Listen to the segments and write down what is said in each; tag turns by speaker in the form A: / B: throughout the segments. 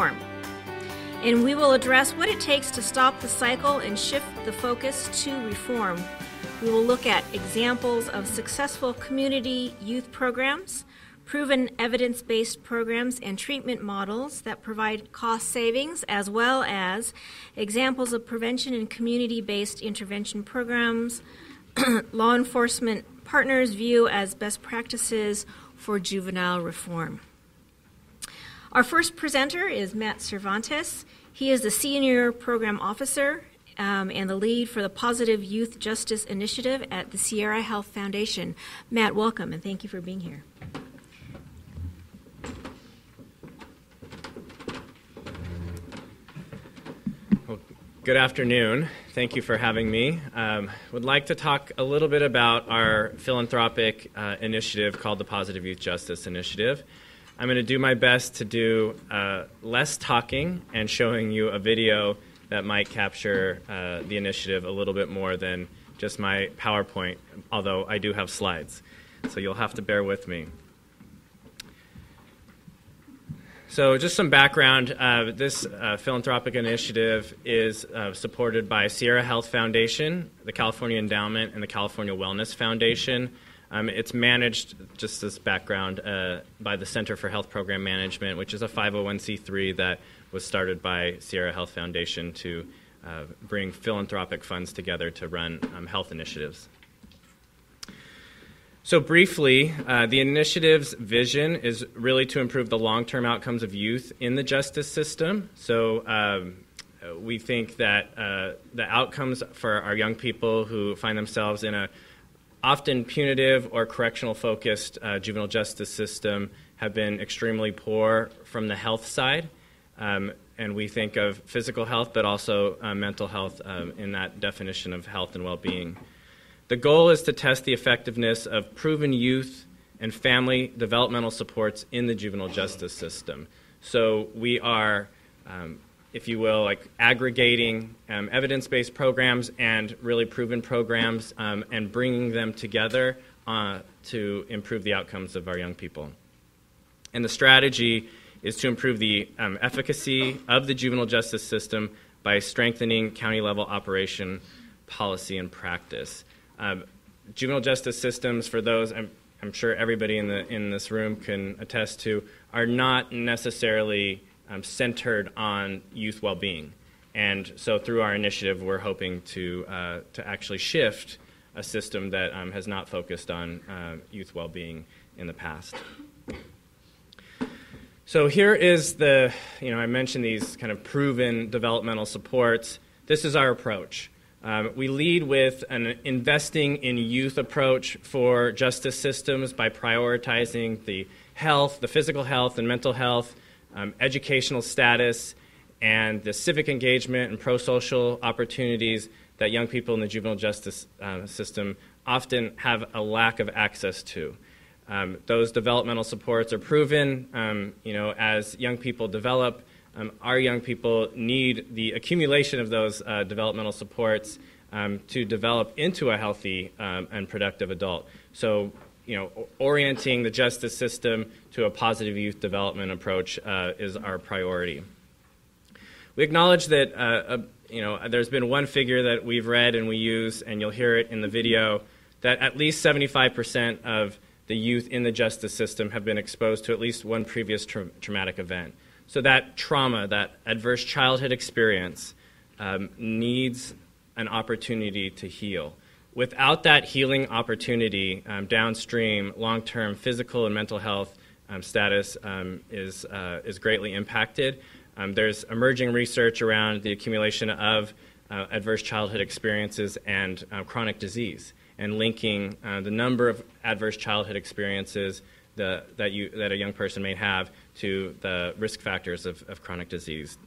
A: reform. And we will address what it takes to stop the cycle and shift the focus to reform. We will look at examples of successful community youth programs, proven evidence-based programs and treatment models that provide cost savings, as well as examples of prevention and community-based intervention programs, law enforcement partners view as best practices for juvenile reform. Our first presenter is Matt Cervantes. He is the Senior Program Officer and the lead for the Positive Youth Justice Initiative at the Sierra Health Foundation. Matt, welcome, and thank you for being here.
B: Good afternoon. Thank you for having me. Would like to talk a little bit about our philanthropic initiative called the Positive Youth Justice Initiative. I'm going to do my best to do less talking and showing you a video that might capture the initiative a little bit more than just my PowerPoint, although I do have slides. So you'll have to bear with me. So just some background, this philanthropic initiative is supported by Sierra Health Foundation, the California Endowment, and the California Wellness Foundation. It's managed, just as background, by the Center for Health Program Management, which is a 501c3 that was started by Sierra Health Foundation to bring philanthropic funds together to run health initiatives. So briefly, the initiative's vision is really to improve the long-term outcomes of youth in the justice system. So we think that the outcomes for our young people who find themselves in a often punitive or correctional-focused juvenile justice system have been extremely poor from the health side. And we think of physical health, but also mental health in that definition of health and well-being. The goal is to test the effectiveness of proven youth and family developmental supports in the juvenile justice system. So we are, if you will, like aggregating evidence-based programs and really proven programs and bringing them together to improve the outcomes of our young people. And the strategy is to improve the efficacy of the juvenile justice system by strengthening county-level operation, policy, and practice. Juvenile justice systems, for those I'm sure everybody in this room can attest to, are not necessarily centered on youth well-being. And so through our initiative, we're hoping to actually shift a system that has not focused on youth well-being in the past. So here is I mentioned these kind of proven developmental supports. This is our approach. We lead with an investing in youth approach for justice systems by prioritizing the health, the physical health and mental health, educational status, and the civic engagement and pro-social opportunities that young people in the juvenile justice system often have a lack of access to. Those developmental supports are proven, as young people develop. Our young people need the accumulation of those developmental supports to develop into a healthy and productive adult. So, orienting the justice system to a positive youth development approach is our priority. We acknowledge that, there's been one figure that we've read and we use, and you'll hear it in the video, that at least 75% of the youth in the justice system have been exposed to at least one previous traumatic event. So that trauma, that adverse childhood experience, needs an opportunity to heal. Without that healing opportunity, downstream, long-term physical and mental health status is greatly impacted. There's emerging research around the accumulation of adverse childhood experiences and chronic disease, and linking the number of adverse childhood experiences that a young person may have to the risk factors of chronic disease.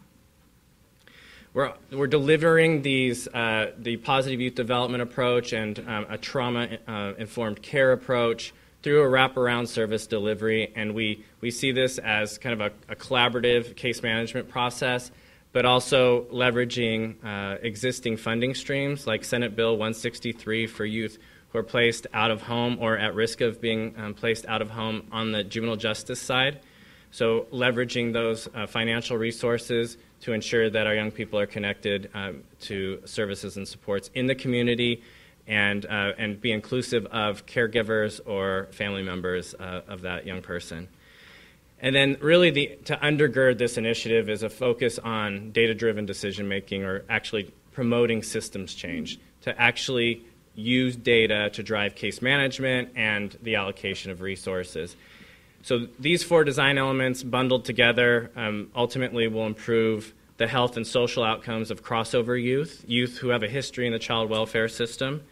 B: We're delivering the positive youth development approach and a trauma-informed care approach through a wraparound service delivery, and we see this as kind of a collaborative case management process, but also leveraging existing funding streams like Senate Bill 163 for youth who are placed out of home or at risk of being placed out of home on the juvenile justice side. So leveraging those financial resources to ensure that our young people are connected to services and supports in the community, and be inclusive of caregivers or family members of that young person. And then really to undergird this initiative is a focus on data-driven decision-making, or actually promoting systems change, to actually use data to drive case management and the allocation of resources. So these 4 design elements bundled together ultimately will improve the health and social outcomes of crossover youth who have a history in the child welfare system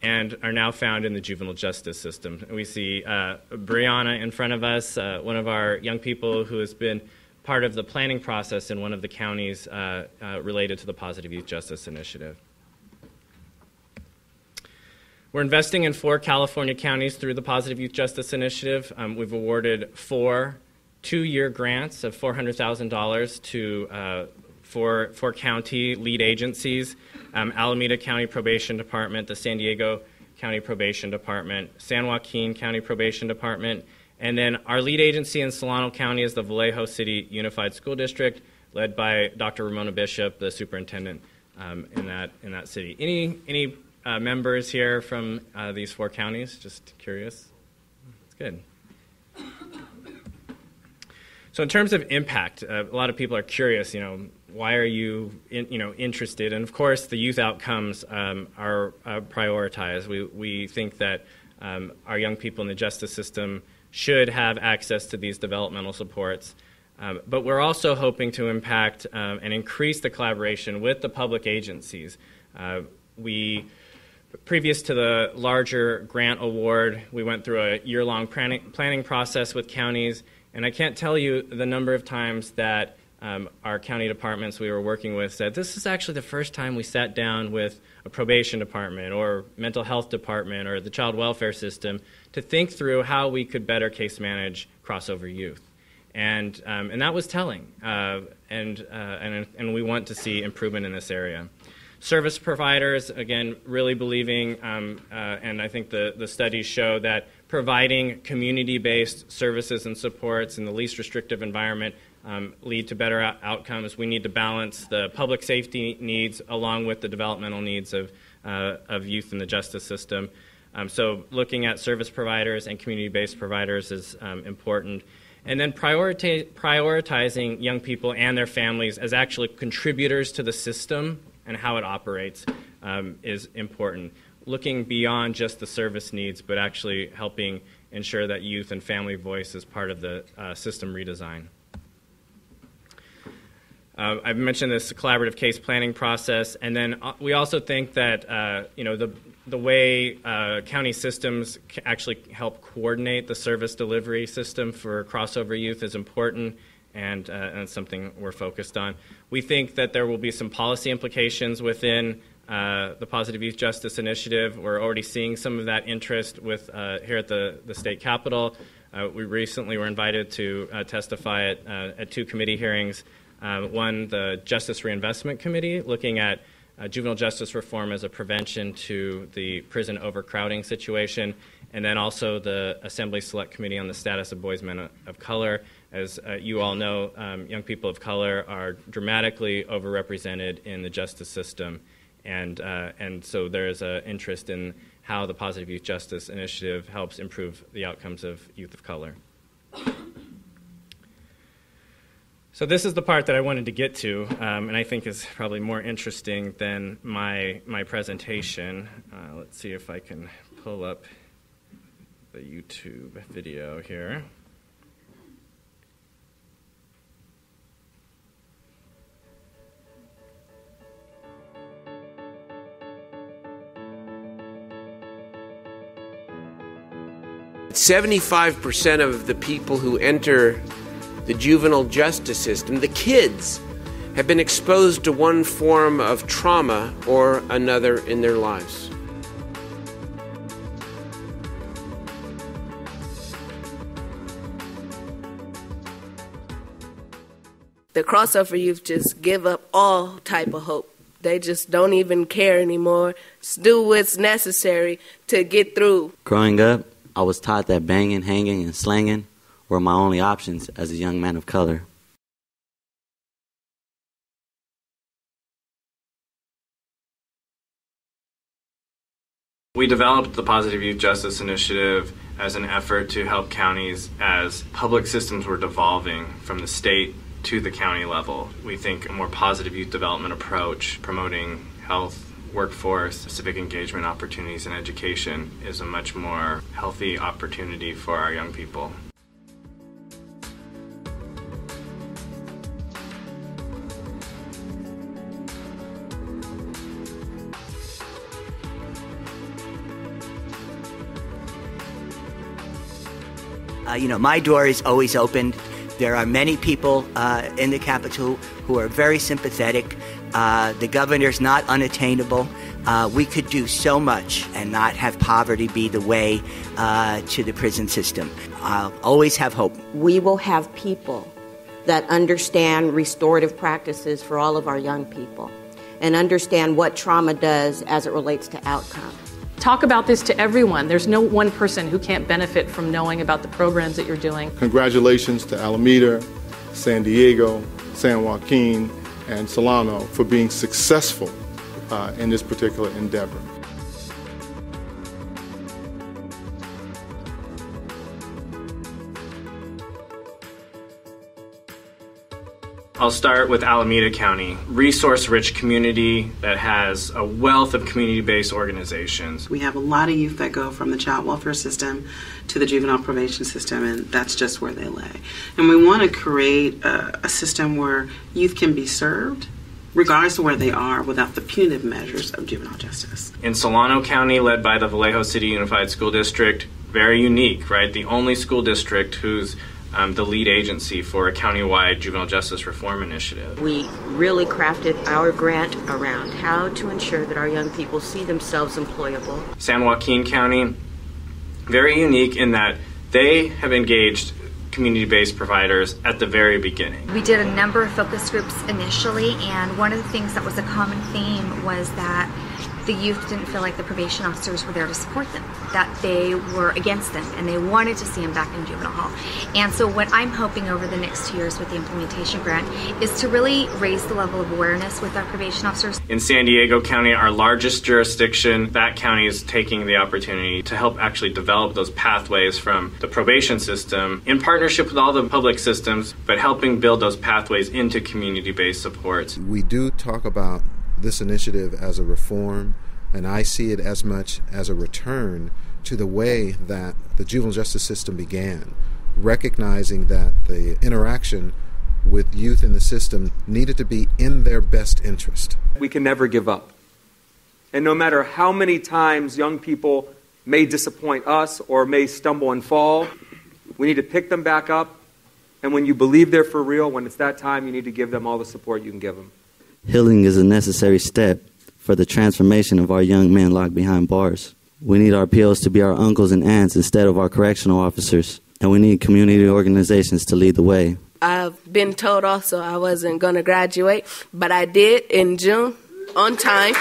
B: and are now found in the juvenile justice system. We see Brianna in front of us, one of our young people who has been part of the planning process in one of the counties related to the Positive Youth Justice Initiative. We're investing in 4 California counties through the Positive Youth Justice Initiative. We've awarded 4 2-year grants of $400,000 to 4 county lead agencies: Alameda County Probation Department, the San Diego County Probation Department, San Joaquin County Probation Department, and then our lead agency in Solano County is the Vallejo City Unified School District, led by Dr. Ramona Bishop, the superintendent in that city. Any members here from these 4 counties? Just curious. That's good. So in terms of impact, a lot of people are curious, why are you interested? And of course, the youth outcomes are prioritized. We think that our young people in the justice system should have access to these developmental supports. But we're also hoping to impact and increase the collaboration with the public agencies. Previous to the larger grant award, we went through a year-long planning process with counties, and I can't tell you the number of times that our county departments we were working with said, this is actually the first time we sat down with a probation department or mental health department or the child welfare system to think through how we could better case manage crossover youth. And that was telling, and we want to see improvement in this area. Service providers, again, really believing, and I think the studies show that providing community-based services and supports in the least restrictive environment lead to better outcomes. We need to balance the public safety needs along with the developmental needs of youth in the justice system. So looking at service providers and community-based providers is important. And then prioritizing young people and their families as actually contributors to the system and how it operates is important. Looking beyond just the service needs, but actually helping ensure that youth and family voice is part of the system redesign. I've mentioned this collaborative case planning process, and then we also think that the way county systems actually help coordinate the service delivery system for crossover youth is important, and it's something we're focused on. We think that there will be some policy implications within the Positive Youth Justice Initiative. We're already seeing some of that interest with here at the state capitol. We recently were invited to testify at 2 committee hearings. One, the Justice Reinvestment Committee, looking at juvenile justice reform as a prevention to the prison overcrowding situation, and then also the Assembly Select Committee on the Status of Boys and Men of Color. As you all know, young people of color are dramatically overrepresented in the justice system, and so there is an interest in how the Positive Youth Justice Initiative helps improve the outcomes of youth of color. So this is the part that I wanted to get to, and I think is probably more interesting than my presentation. Let's see if I can pull up the YouTube video here.
C: "75% of the people who enter the juvenile justice system, the kids, have been exposed to one form of trauma or another in their lives."
D: The crossover youth just give up all type of hope. They just don't even care anymore. Just do what's necessary to get through.
E: Growing up, I was taught that banging, hanging, and slanging were my only options as a young man of color.
B: We developed the Positive Youth Justice Initiative as an effort to help counties as public systems were devolving from the state to the county level. We think a more positive youth development approach, promoting health, workforce, civic engagement opportunities, and education is a much more healthy opportunity for our young people.
F: My door is always open. There are many people in the Capitol who are very sympathetic. The governor's not unattainable. We could do so much and not have poverty be the way to the prison system. I'll always have hope.
G: We will have people that understand restorative practices for all of our young people and understand what trauma does as it relates to outcomes.
H: Talk about this to everyone. There's no one person who can't benefit from knowing about the programs that you're doing.
I: Congratulations to Alameda, San Diego, San Joaquin, and Solano for being successful in this particular endeavor.
B: I'll start with Alameda County, resource-rich community that has a wealth of community-based organizations.
J: We have a lot of youth that go from the child welfare system to the juvenile probation system, and that's just where they lay. And we want to create a system where youth can be served regardless of where they are without the punitive measures of juvenile justice.
B: In Solano County, led by the Vallejo City Unified School District, very unique, right? The only school district who's the lead agency for a countywide juvenile justice reform initiative.
G: We really crafted our grant around how to ensure that our young people see themselves employable.
B: San Joaquin County, very unique in that they have engaged community-based providers at the very beginning.
K: We did a number of focus groups initially, and one of the things that was a common theme was that the youth didn't feel like the probation officers were there to support them, that they were against them, and they wanted to see them back in juvenile hall. And so what I'm hoping over the next 2 years with the implementation grant is to really raise the level of awareness with our probation officers.
B: In San Diego County, our largest jurisdiction, that county is taking the opportunity to help actually develop those pathways from the probation system in partnership with all the public systems, but helping build those pathways into community-based supports.
L: We do talk about this initiative as a reform, and I see it as much as a return to the way that the juvenile justice system began, recognizing that the interaction with youth in the system needed to be in their best interest.
M: We can never give up. And no matter how many times young people may disappoint us or may stumble and fall, we need to pick them back up. And when you believe they're for real, when it's that time, you need to give them all the support you can give them.
E: Healing is a necessary step for the transformation of our young men locked behind bars. We need our POs to be our uncles and aunts instead of our correctional officers, and we need community organizations to lead the way.
D: I've been told also I wasn't going to graduate, but I did in June, on time.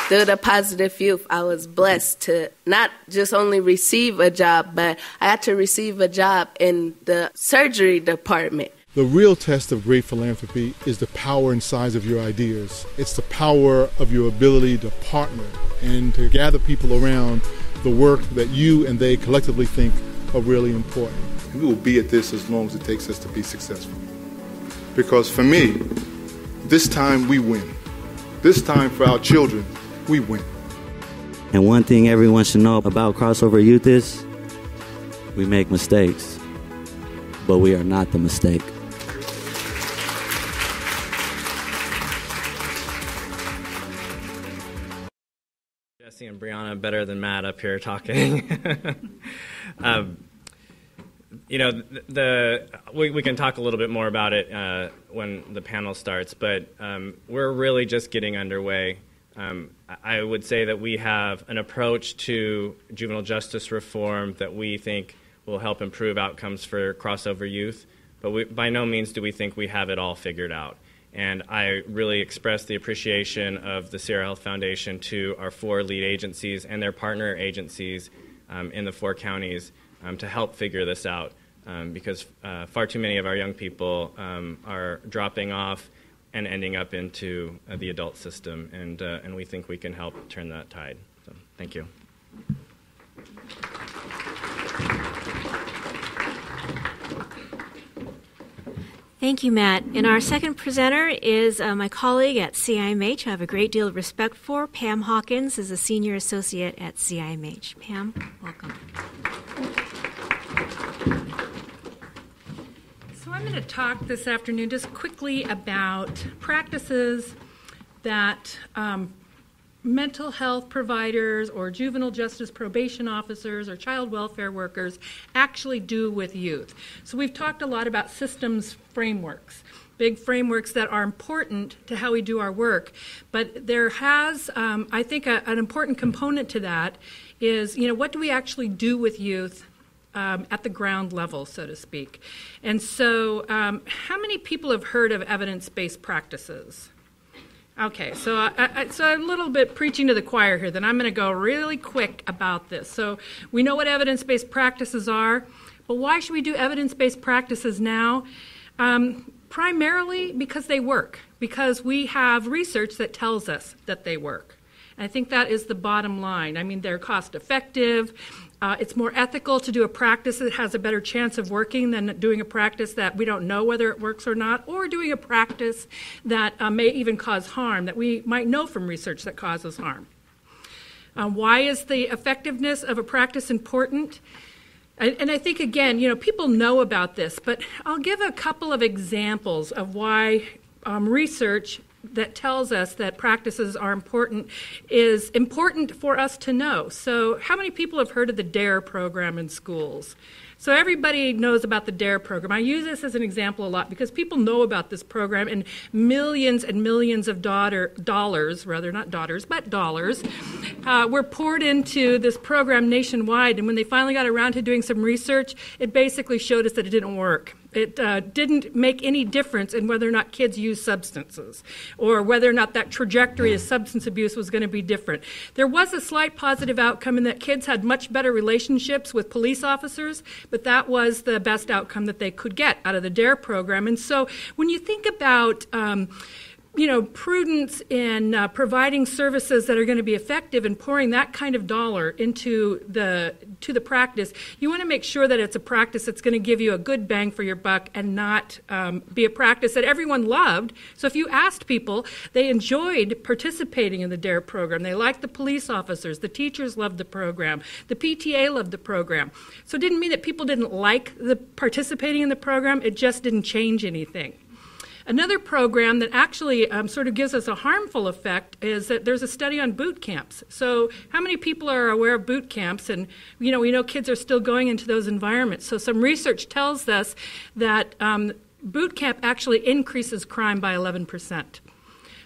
D: Through the Positive Youth, I was blessed to not just only receive a job, but I had to receive a job in the surgery department.
I: The real test of great philanthropy is the power and size of your ideas. It's the power of your ability to partner and to gather people around the work that you and they collectively think are really important. We will be at this as long as it takes us to be successful. Because for me, this time we win. This time for our children, we win.
E: And one thing everyone should know about Crossover Youth is we make mistakes, but we are not the mistake.
B: Jesse and Brianna better than Matt up here talking. We can talk a little bit more about it when the panel starts, but we're really just getting underway. I would say that we have an approach to juvenile justice reform that we think will help improve outcomes for crossover youth, but by no means do we think we have it all figured out. And I really express the appreciation of the Sierra Health Foundation to our 4 lead agencies and their partner agencies in the 4 counties to help figure this out. because far too many of our young people are dropping off and ending up into the adult system, and we think we can help turn that tide. So, thank you.
A: Thank you, Matt. And our second presenter is my colleague at CiMH. I have a great deal of respect for. Pam Hawkins is a senior associate at CiMH. Pam, welcome.
N: So I'm going to talk this afternoon just quickly about practices that mental health providers or juvenile justice probation officers or child welfare workers actually do with youth. So we've talked a lot about systems frameworks, big frameworks that are important to how we do our work. But there has, I think, an important component to that is, what do we actually do with youth at the ground level, so to speak? And so how many people have heard of evidence-based practices? Okay, so I'm a little bit preaching to the choir here, then I'm going to go really quick about this. So we know what evidence-based practices are, but why should we do evidence-based practices now? Primarily because they work, because we have research that tells us that they work. And I think that is the bottom line. I mean, they're cost-effective. It's more ethical to do a practice that has a better chance of working than doing a practice that we don't know whether it works or not, or doing a practice that may even cause harm, that we might know from research that causes harm. Why is the effectiveness of a practice important? And I think, again, people know about this, but I'll give a couple of examples of why research that tells us that practices are important is important for us to know. So how many people have heard of the DARE program in schools? So everybody knows about the DARE program. I use this as an example a lot because people know about this program, and millions of dollars were poured into this program nationwide. And when they finally got around to doing some research, it basically showed us that it didn't work. It didn't make any difference in whether or not kids use substances or whether or not that trajectory of substance abuse was going to be different. There was a slight positive outcome in that kids had much better relationships with police officers, but that was the best outcome that they could get out of the DARE program. And so when you think about prudence in providing services that are going to be effective and pouring that kind of dollar into the practice, you want to make sure that it's a practice that's going to give you a good bang for your buck and not be a practice that everyone loved. So if you asked people, they enjoyed participating in the DARE program. They liked the police officers. The teachers loved the program. The PTA loved the program. So it didn't mean that people didn't like the participating in the program. It just didn't change anything. Another program that actually sort of gives us a harmful effect is that there's a study on boot camps. So how many people are aware of boot camps? And, we know kids are still going into those environments. So some research tells us that boot camp actually increases crime by 11%.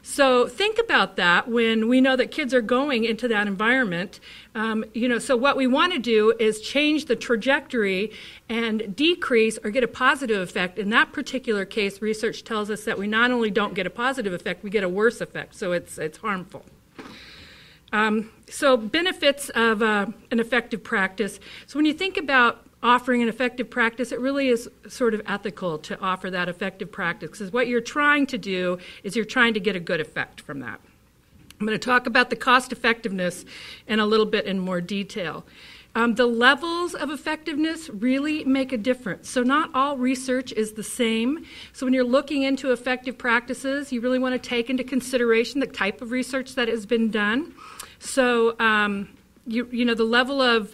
N: So think about that when we know that kids are going into that environment. So what we want to do is change the trajectory and decrease or get a positive effect. In that particular case, research tells us that we not only don't get a positive effect, we get a worse effect. So it's harmful. So benefits of an effective practice. So when you think about offering an effective practice, it really is sort of ethical to offer that effective practice, because what you're trying to do is you're trying to get a good effect from that. I'm going to talk about the cost effectiveness in a little bit in more detail. The levels of effectiveness really make a difference. So not all research is the same. So when you're looking into effective practices, you really want to take into consideration the type of research that has been done. So the level of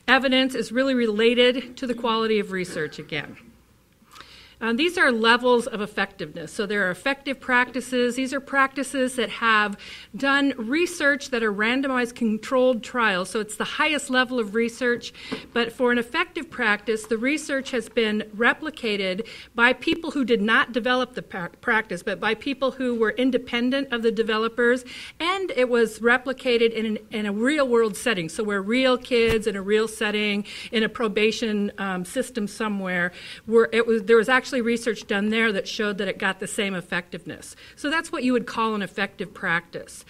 N: evidence is really related to the quality of research again. These are levels of effectiveness. So there are effective practices. These are practices that have done research that are randomized controlled trials. So it's the highest level of research. But for an effective practice, the research has been replicated by people who did not develop the practice, but by people who were independent of the developers. And it was replicated in a real-world setting. So where real kids in a real setting, in a probation system somewhere, there was actually research done there that showed that it got the same effectiveness. So that's what you would call an effective practice.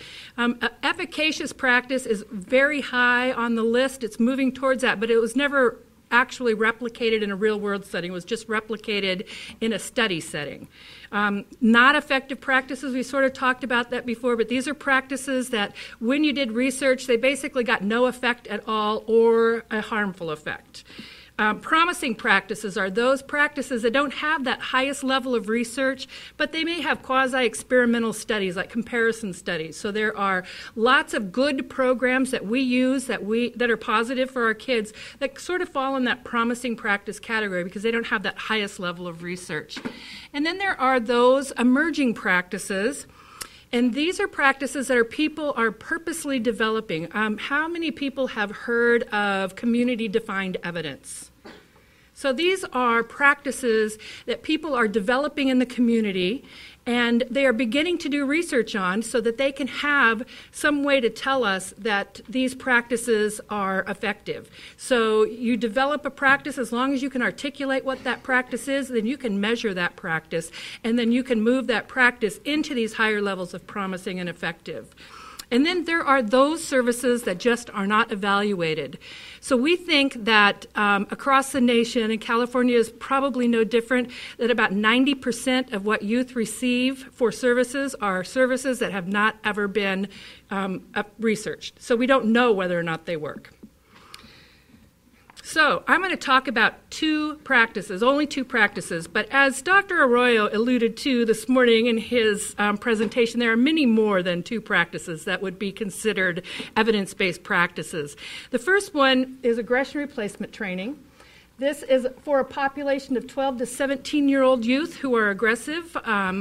N: Efficacious practice is very high on the list. It's moving towards that, but it was never actually replicated in a real-world setting. It was just replicated in a study setting. Not effective practices, we sort of talked about that before, but these are practices that when you did research, they basically got no effect at all or a harmful effect. Promising practices are those practices that don't have that highest level of research, but they may have quasi-experimental studies like comparison studies. So there are lots of good programs that we use that are positive for our kids that sort of fall in that promising practice category because they don't have that highest level of research. And then there are those emerging practices. And these are practices that people are purposely developing. How many people have heard of community-defined evidence? So these are practices that people are developing in the community, and they are beginning to do research on so that they can have some way to tell us that these practices are effective. So you develop a practice, as long as you can articulate what that practice is, then you can measure that practice, and then you can move that practice into these higher levels of promising and effective. And then there are those services that just are not evaluated. So we think that across the nation, and California is probably no different, that about 90% of what youth receive for services are services that have not ever been researched. So we don't know whether or not they work. So I'm going to talk about only two practices, but as Dr. Arroyo alluded to this morning in his presentation, there are many more than two practices that would be considered evidence-based practices. The first one is aggression replacement training. This is for a population of 12 to 17-year-old youth who are aggressive.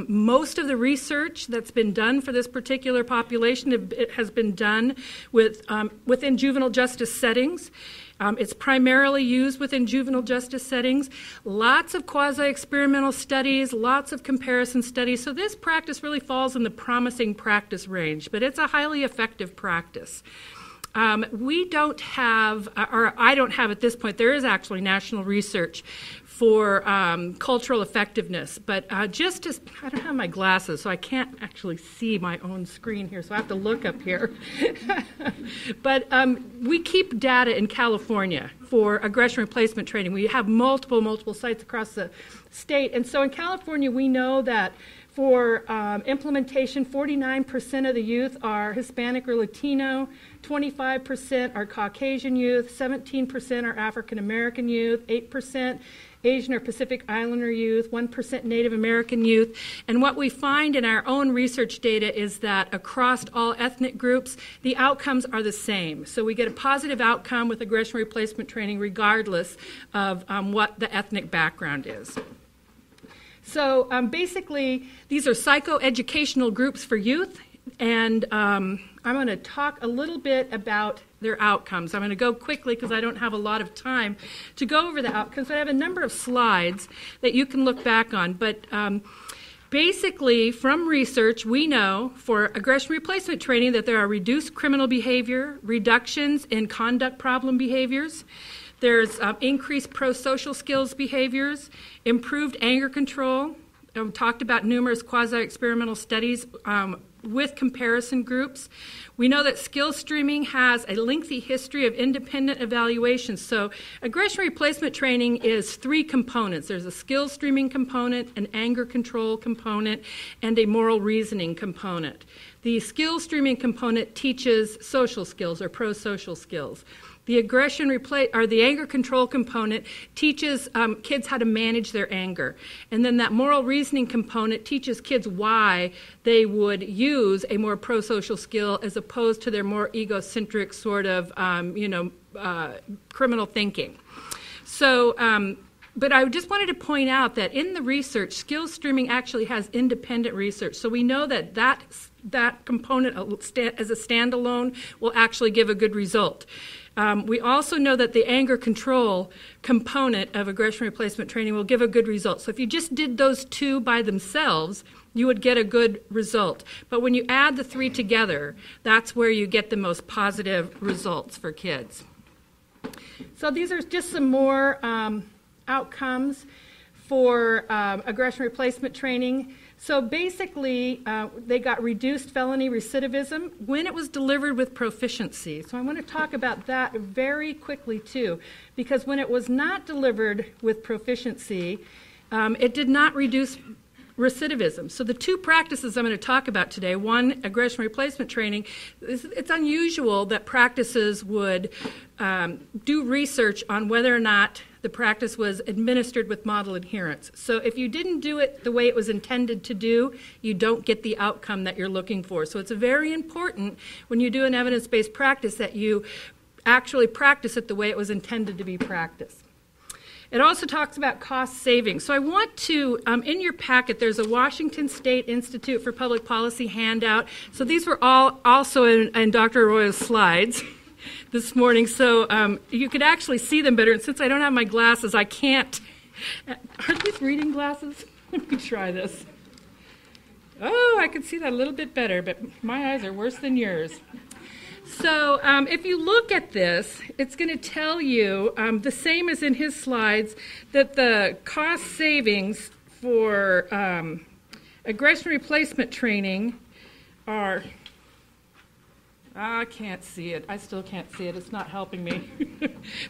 N: Most of the research that's been done for this particular population has been done within juvenile justice settings. It's primarily used within juvenile justice settings. Lots of quasi-experimental studies, lots of comparison studies. So this practice really falls in the promising practice range, but it's a highly effective practice. We don't have, or I don't have at this point, there is actually national research for cultural effectiveness, but I don't have my glasses, so I can't actually see my own screen here, so I have to look up here. But we keep data in California for aggression replacement training. We have multiple sites across the state, and so in California we know that for implementation, 49% of the youth are Hispanic or Latino, 25% are Caucasian youth, 17% are African American youth, 8% Asian or Pacific Islander youth, 1% Native American youth. And what we find in our own research data is that across all ethnic groups, the outcomes are the same. So we get a positive outcome with aggression replacement training regardless of what the ethnic background is. So basically, these are psychoeducational groups for youth, and I'm going to talk a little bit about their outcomes. I'm going to go quickly because I don't have a lot of time to go over the outcomes, but I have a number of slides that you can look back on. But basically, from research, we know for aggression replacement training that there are reduced criminal behavior, reductions in conduct problem behaviors. There's increased pro-social skills behaviors, improved anger control. We talked about numerous quasi-experimental studies with comparison groups. We know that skill streaming has a lengthy history of independent evaluation. So aggression replacement training is three components. There's a skill streaming component, an anger control component, and a moral reasoning component. The skill streaming component teaches social skills or pro-social skills. The the anger control component teaches kids how to manage their anger. And then that moral reasoning component teaches kids why they would use a more pro-social skill as opposed to their more egocentric sort of, criminal thinking. So, but I just wanted to point out that in the research, skill streaming actually has independent research. So we know that that component as a standalone will actually give a good result. We also know that the anger control component of aggression replacement training will give a good result. So if you just did those two by themselves, you would get a good result. But when you add the three together, that's where you get the most positive results for kids. So these are just some more outcomes for aggression replacement training. So basically, they got reduced felony recidivism when it was delivered with proficiency. So I want to talk about that very quickly, too, because when it was not delivered with proficiency, it did not reduce recidivism. So the two practices I'm going to talk about today, one, aggression replacement training. It's unusual that practices would do research on whether or not the practice was administered with model adherence. So if you didn't do it the way it was intended to do, you don't get the outcome that you're looking for. So it's very important when you do an evidence-based practice that you actually practice it the way it was intended to be practiced. It also talks about cost savings. So I want to, in your packet, there's a Washington State Institute for Public Policy handout. So these were all also in Dr. Arroyo's slides this morning. So you could actually see them better. And since I don't have my glasses, I can't. Aren't these reading glasses? Let me try this. Oh, I can see that a little bit better, but my eyes are worse than yours. So if you look at this, it's going to tell you, the same as in his slides, that the cost savings for aggression replacement training are, I can't see it. I still can't see it. It's not helping me.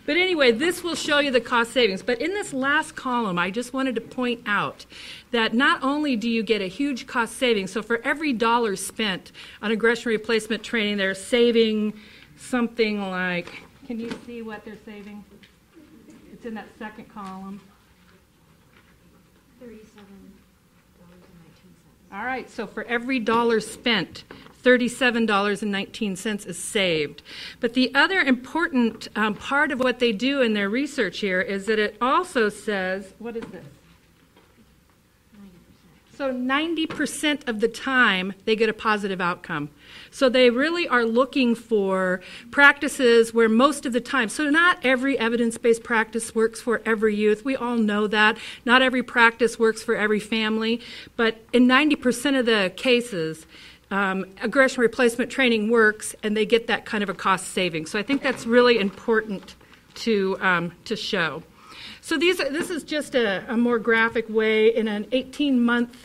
N: But anyway, this will show you the cost savings. But in this last column, I just wanted to point out that not only do you get a huge cost savings, so for every dollar spent on aggression replacement training, they're saving something like, can you see what they're saving? It's in that second column. $37.19. All right, so for every dollar spent, $37.19 is saved. But the other important part of what they do in their research here is that it also says, what is this? 90%. So 90% of the time they get a positive outcome. So they really are looking for practices where most of the time, so not every evidence-based practice works for every youth. We all know that. Not every practice works for every family. But in 90% of the cases, aggression replacement training works, and they get that kind of a cost saving. So I think that's really important to show. So this is just a more graphic way. In an 18-month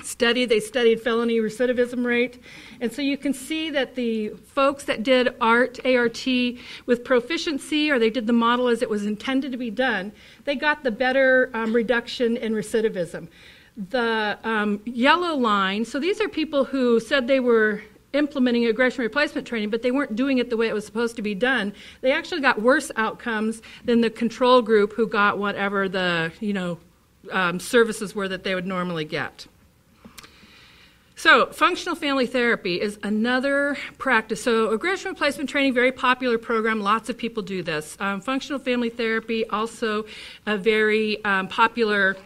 N: study, they studied felony recidivism rate. And so you can see that the folks that did ART with proficiency, or they did the model as it was intended to be done, they got the better reduction in recidivism. The yellow line, so these are people who said they were implementing aggression replacement training, but they weren't doing it the way it was supposed to be done. They actually got worse outcomes than the control group who got whatever the services were that they would normally get. So functional family therapy is another practice. So aggression replacement training, very popular program. Lots of people do this. Functional family therapy, also a very popular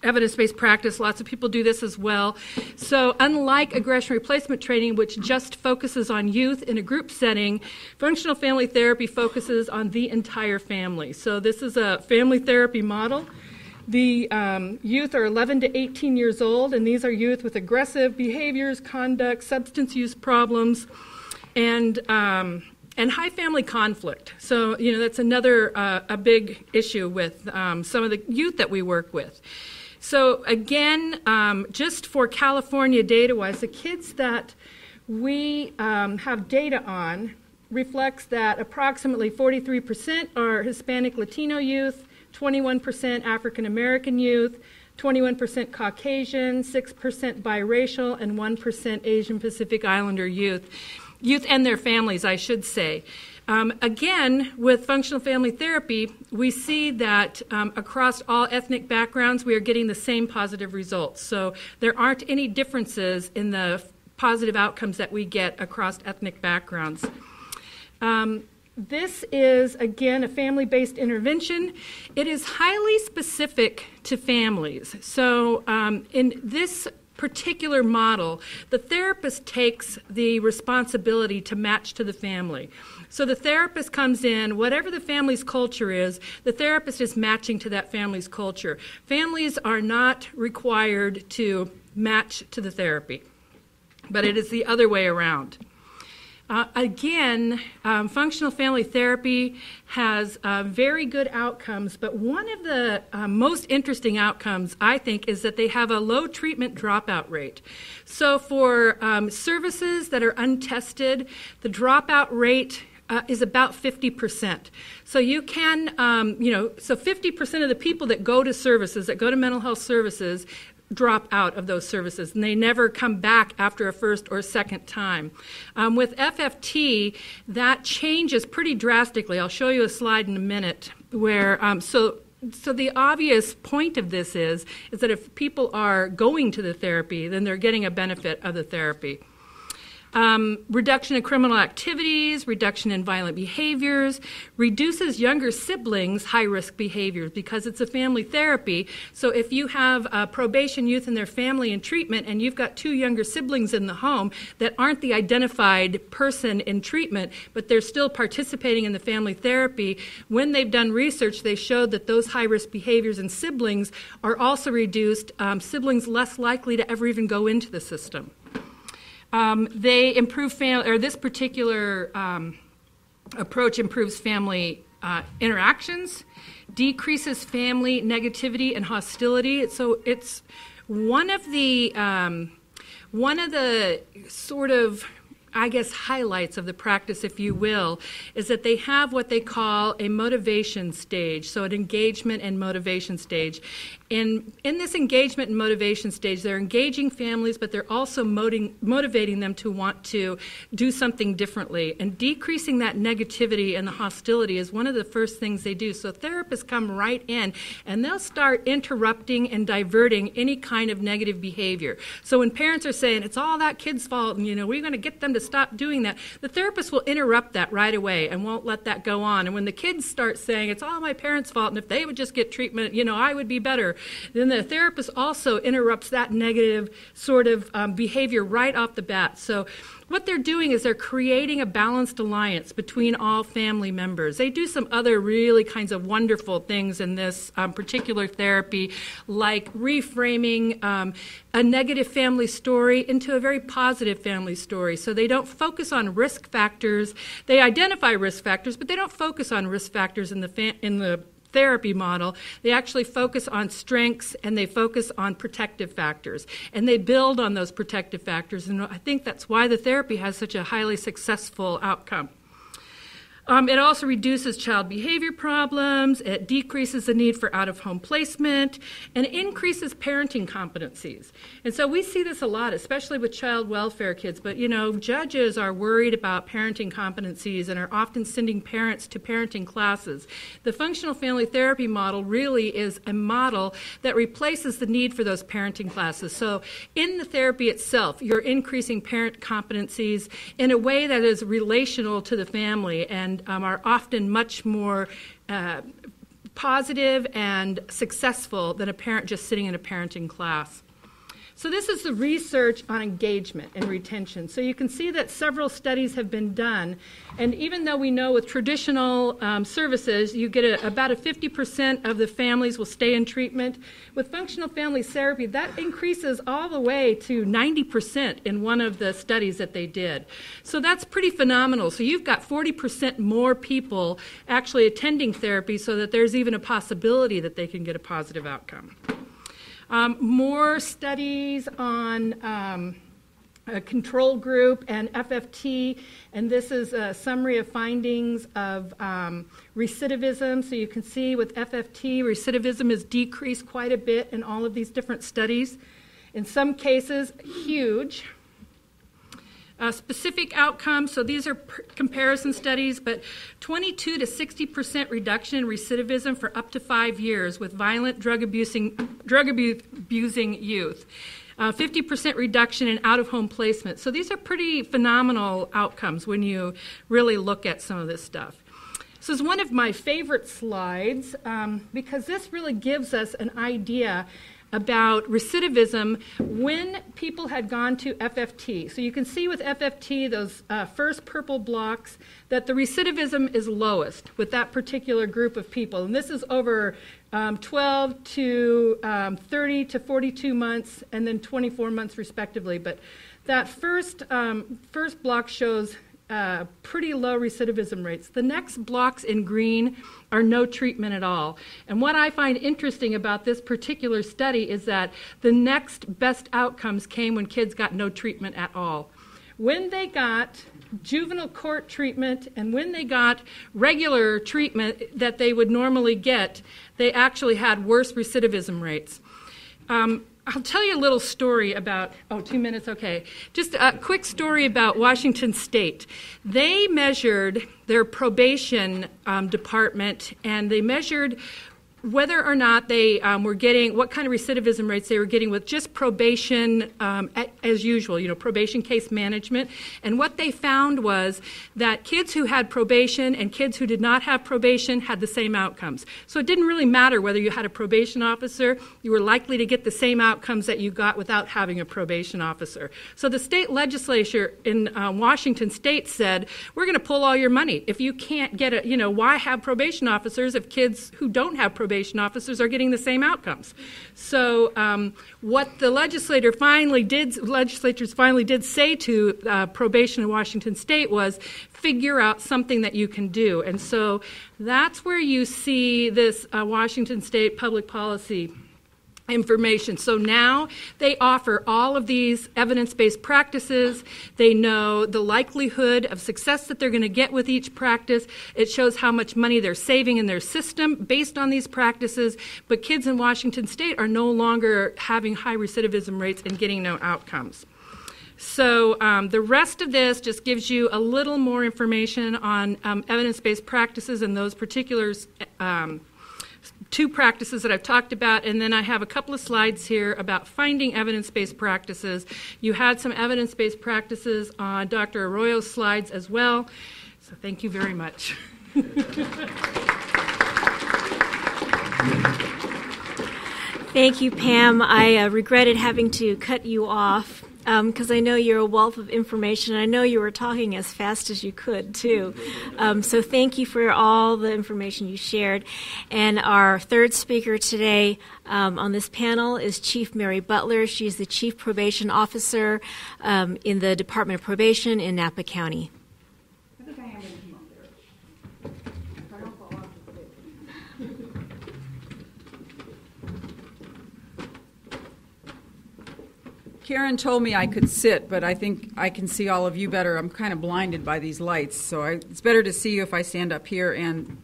N: evidence-based practice. Lots of people do this as well. So unlike aggression replacement training, which just focuses on youth in a group setting, functional family therapy focuses on the entire family. So this is a family therapy model. The youth are 11 to 18 years old, and these are youth with aggressive behaviors, conduct, substance use problems, and high family conflict. So, that's another a big issue with some of the youth that we work with. So, again, just for California data-wise, the kids that we have data on reflects that approximately 43% are Hispanic Latino youth, 21% African American youth, 21% Caucasian, 6% biracial, and 1% Asian Pacific Islander youth and their families, I should say. Again, with functional family therapy, we see that across all ethnic backgrounds, we are getting the same positive results. So there aren't any differences in the positive outcomes that we get across ethnic backgrounds. This is, again, a family-based intervention. It is highly specific to families. So in this particular model, the therapist takes the responsibility to match to the family. So the therapist comes in, whatever the family's culture is, the therapist is matching to that family's culture. Families are not required to match to the therapy, but it is the other way around. Again, functional family therapy has very good outcomes, but one of the most interesting outcomes, I think, is that they have a low treatment dropout rate. So for services that are untested, the dropout rate is about 50%. So you can, so 50% of the people that go to services, that go to mental health services, drop out of those services, and they never come back after a first or second time. With FFT, that changes pretty drastically. I'll show you a slide in a minute where, so the obvious point of this is that if people are going to the therapy, then they're getting a benefit of the therapy. Reduction in criminal activities, reduction in violent behaviors, reduces younger siblings' high-risk behaviors because it's a family therapy. So if you have probation youth and their family in treatment and you've got 2 younger siblings in the home that aren't the identified person in treatment, but they're still participating in the family therapy, when they've done research, they showed that those high-risk behaviors in siblings are also reduced, siblings less likely to ever even go into the system. They improve this particular approach improves family interactions, decreases family negativity and hostility. So it's one of the sort of, I guess, highlights of the practice, if you will, is that they have what they call a motivation stage, so an engagement and motivation stage. In this engagement and motivation stage, they're engaging families, but they're also motivating them to want to do something differently. And decreasing that negativity and the hostility is one of the first things they do. So therapists come right in, and they'll start interrupting and diverting any kind of negative behavior. So when parents are saying, it's all that kid's fault, and we're going to get them to stop doing that, the therapist will interrupt that right away and won't let that go on. And when the kids start saying, it's all my parents' fault, and if they would just get treatment, I would be better, then the therapist also interrupts that negative sort of behavior right off the bat. So what they're doing is they're creating a balanced alliance between all family members. They do some other really kinds of wonderful things in this particular therapy, like reframing a negative family story into a very positive family story. So they don't focus on risk factors. They identify risk factors, but they don't focus on risk factors in the therapy model. They actually focus on strengths, and they focus on protective factors, and they build on those protective factors, and I think that's why the therapy has such a highly successful outcome. It also reduces child behavior problems, it decreases the need for out-of-home placement, and increases parenting competencies. And so we see this a lot, especially with child welfare kids, but judges are worried about parenting competencies and are often sending parents to parenting classes. The functional family therapy model really is a model that replaces the need for those parenting classes. So in the therapy itself, you're increasing parent competencies in a way that is relational to the family and are often much more positive and successful than a parent just sitting in a parenting class. So this is the research on engagement and retention. So you can see that several studies have been done, and even though we know with traditional services you get about a 50% of the families will stay in treatment, with functional family therapy that increases all the way to 90% in one of the studies that they did. So that's pretty phenomenal. So you've got 40% more people actually attending therapy so that there's even a possibility that they can get a positive outcome. More studies on a control group and FFT, and this is a summary of findings of recidivism. So you can see with FFT, recidivism is decreased quite a bit in all of these different studies. In some cases, huge. Specific outcomes, so these are comparison studies, but 22 to 60% reduction in recidivism for up to 5 years with violent drug abusing youth. 50% reduction in out-of-home placement. So these are pretty phenomenal outcomes when you really look at some of this stuff. This is one of my favorite slides because this really gives us an idea about recidivism when people had gone to FFT. So you can see with FFT, those first purple blocks, that the recidivism is lowest with that particular group of people. And this is over 12 to 30 to 42 months and then 24 months respectively. But that first block shows pretty low recidivism rates. The next blocks in green are no treatment at all. And what I find interesting about this particular study is that the next best outcomes came when kids got no treatment at all. When they got juvenile court treatment and when they got regular treatment that they would normally get, they actually had worse recidivism rates. I'll tell you a little story about, 2 minutes, okay. Just a quick story about Washington State. They measured their probation department, and they measured whether or not they were getting, what kind of recidivism rates they were getting with just probation as usual, probation case management. And what they found was that kids who had probation and kids who did not have probation had the same outcomes. So it didn't really matter whether you had a probation officer, you were likely to get the same outcomes that you got without having a probation officer. So the state legislature in Washington State said, we're going to pull all your money. If you can't get why have probation officers if kids who don't have probation officers are getting the same outcomes? So what the legislators finally did say to probation in Washington State was figure out something that you can do. And so that's where you see this Washington State public policy information. So now they offer all of these evidence-based practices. They know the likelihood of success that they're going to get with each practice. It shows how much money they're saving in their system based on these practices. But kids in Washington State are no longer having high recidivism rates and getting no outcomes. So the rest of this just gives you a little more information on evidence-based practices and those particulars two practices that I've talked about, and then I have a couple of slides here about finding evidence-based practices. You had some evidence-based practices on Dr. Arroyo's slides as well, so thank you very much.
A: Thank you, Pam. I regretted having to cut you off because I know you're a wealth of information. I know you were talking as fast as you could, too. So thank you for all the information you shared. And our third speaker today on this panel is Chief Mary Butler. She's the Chief Probation Officer in the Department of Probation in Napa County.
O: Karen told me I could sit, but I think I can see all of you better. I'm kind of blinded by these lights, so it's better to see you if I stand up here, and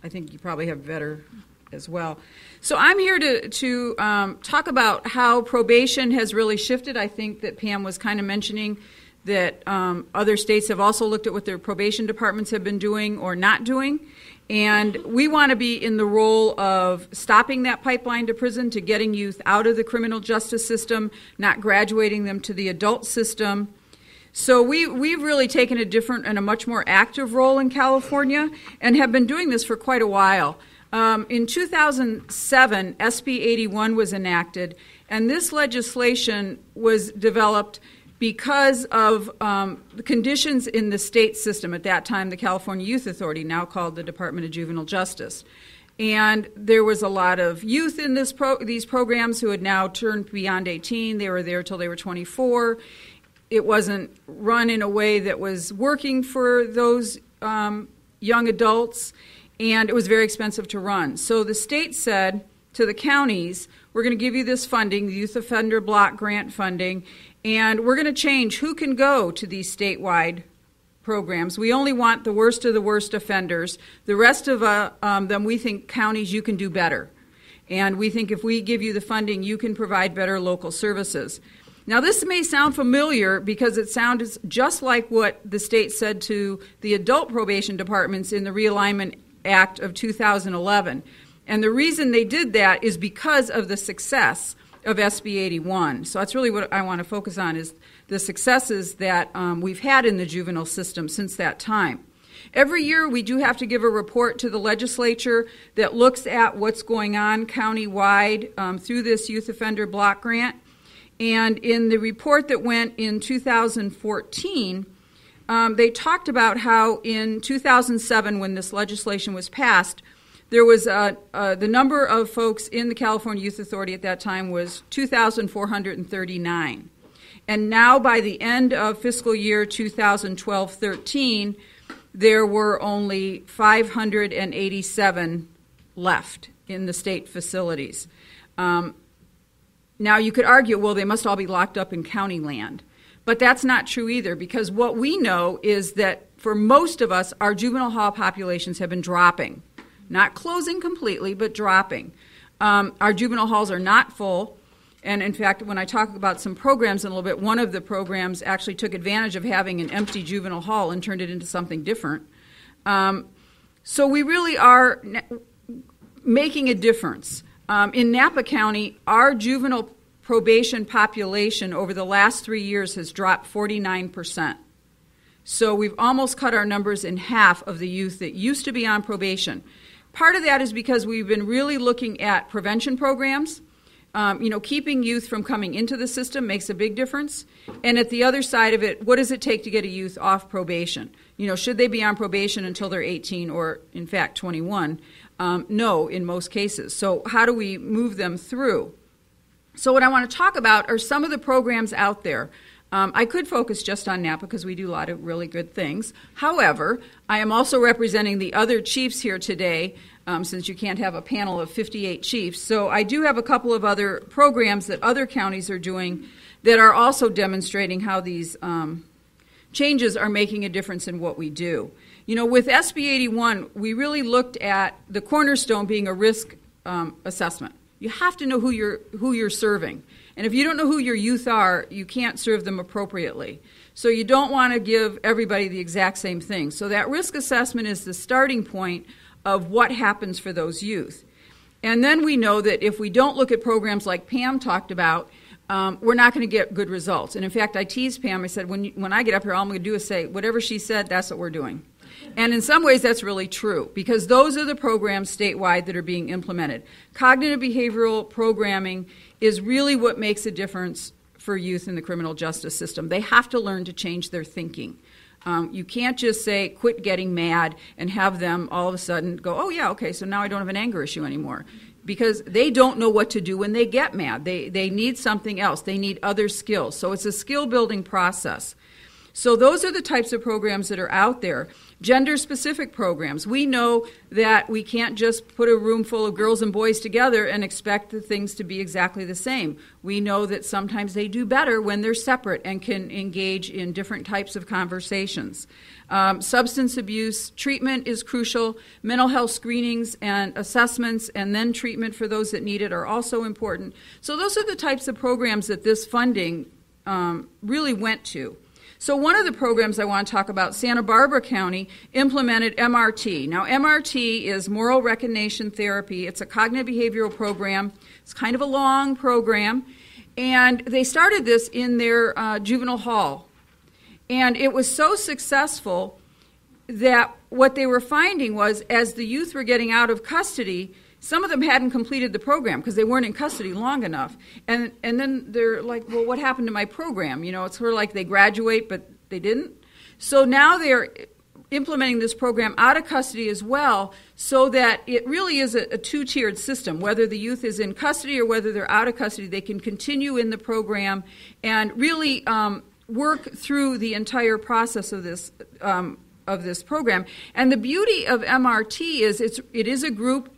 O: I think you probably have better as well. So I'm here to talk about how probation has really shifted. I think that Pam was kind of mentioning that other states have also looked at what their probation departments have been doing or not doing. And we want to be in the role of stopping that pipeline to prison, to getting youth out of the criminal justice system, not graduating them to the adult system. So we've really taken a different and a much more active role in California and have been doing this for quite a while. In 2007, SB 81 was enacted, and this legislation was developed because of the conditions in the state system, at that time the California Youth Authority, now called the Department of Juvenile Justice. And there was a lot of youth in these programs who had now turned beyond 18. They were there till they were 24. It wasn't run in a way that was working for those young adults, and it was very expensive to run. So the state said to the counties, we're going to give you this funding, the Youth Offender Block Grant funding, and we're going to change who can go to these statewide programs. We only want the worst of the worst offenders. The rest of them, we think, counties, you can do better. And we think if we give you the funding, you can provide better local services. Now, this may sound familiar because it sounds just like what the state said to the adult probation departments in the Realignment Act of 2011. And the reason they did that is because of the success of SB 81. So that's really what I want to focus on, is the successes that we've had in the juvenile system since that time. Every year we do have to give a report to the legislature that looks at what's going on countywide through this Youth Offender Block Grant. And in the report that went in 2014, they talked about how in 2007, when this legislation was passed, there was the number of folks in the California Youth Authority at that time was 2,439. And now by the end of fiscal year 2012-13, there were only 587 left in the state facilities. Now you could argue, well, they must all be locked up in county land. But that's not true either, because what we know is that for most of us, our juvenile hall populations have been dropping. Not closing completely, but dropping. Our juvenile halls are not full. And in fact, when I talk about some programs in a little bit, one of the programs actually took advantage of having an empty juvenile hall and turned it into something different. So we really are making a difference. In Napa County, our juvenile probation population over the last 3 years has dropped 49%. So we've almost cut our numbers in half of the youth that used to be on probation. Part of that is because we've been really looking at prevention programs. Keeping youth from coming into the system makes a big difference. And at the other side of it, what does it take to get a youth off probation? Should they be on probation until they're 18 or, in fact, 21? No, in most cases. So how do we move them through? So what I want to talk about are some of the programs out there. I could focus just on Napa because we do a lot of really good things. However, I am also representing the other chiefs here today, since you can't have a panel of 58 chiefs. So I do have a couple of other programs that other counties are doing that are also demonstrating how these changes are making a difference in what we do. With SB 81, we really looked at the cornerstone being a risk assessment. You have to know who you're serving. And if you don't know who your youth are, you can't serve them appropriately. So you don't want to give everybody the exact same thing. So that risk assessment is the starting point of what happens for those youth. And then we know that if we don't look at programs like Pam talked about, we're not going to get good results. And in fact, I teased Pam. I said, when I get up here, all I'm going to do is say, whatever she said, that's what we're doing. And in some ways, that's really true, because those are the programs statewide that are being implemented. Cognitive behavioral programming is really what makes a difference for youth in the criminal justice system. They have to learn to change their thinking. You can't just say, quit getting mad, and have them all of a sudden go, oh, yeah, okay, so now I don't have an anger issue anymore. Because they don't know what to do when they get mad. They need something else. They need other skills. So it's a skill-building process. So those are the types of programs that are out there. Gender-specific programs. We know that we can't just put a room full of girls and boys together and expect the things to be exactly the same. We know that sometimes they do better when they're separate and can engage in different types of conversations. Substance abuse treatment is crucial. Mental health screenings and assessments and then treatment for those that need it are also important. So those are the types of programs that this funding really went to. So one of the programs I want to talk about, Santa Barbara County implemented MRT. Now, MRT is moral recognition therapy. It's a cognitive behavioral program. It's kind of a long program. And they started this in their juvenile hall. And it was so successful that what they were finding was, as the youth were getting out of custody, some of them hadn't completed the program because they weren't in custody long enough. And then they're like, well, what happened to my program? It's sort of like they graduate, but they didn't. So now they're implementing this program out of custody as well, so that it really is a two-tiered system. Whether the youth is in custody or whether they're out of custody, they can continue in the program and really work through the entire process of this program. And the beauty of MRT is it is a group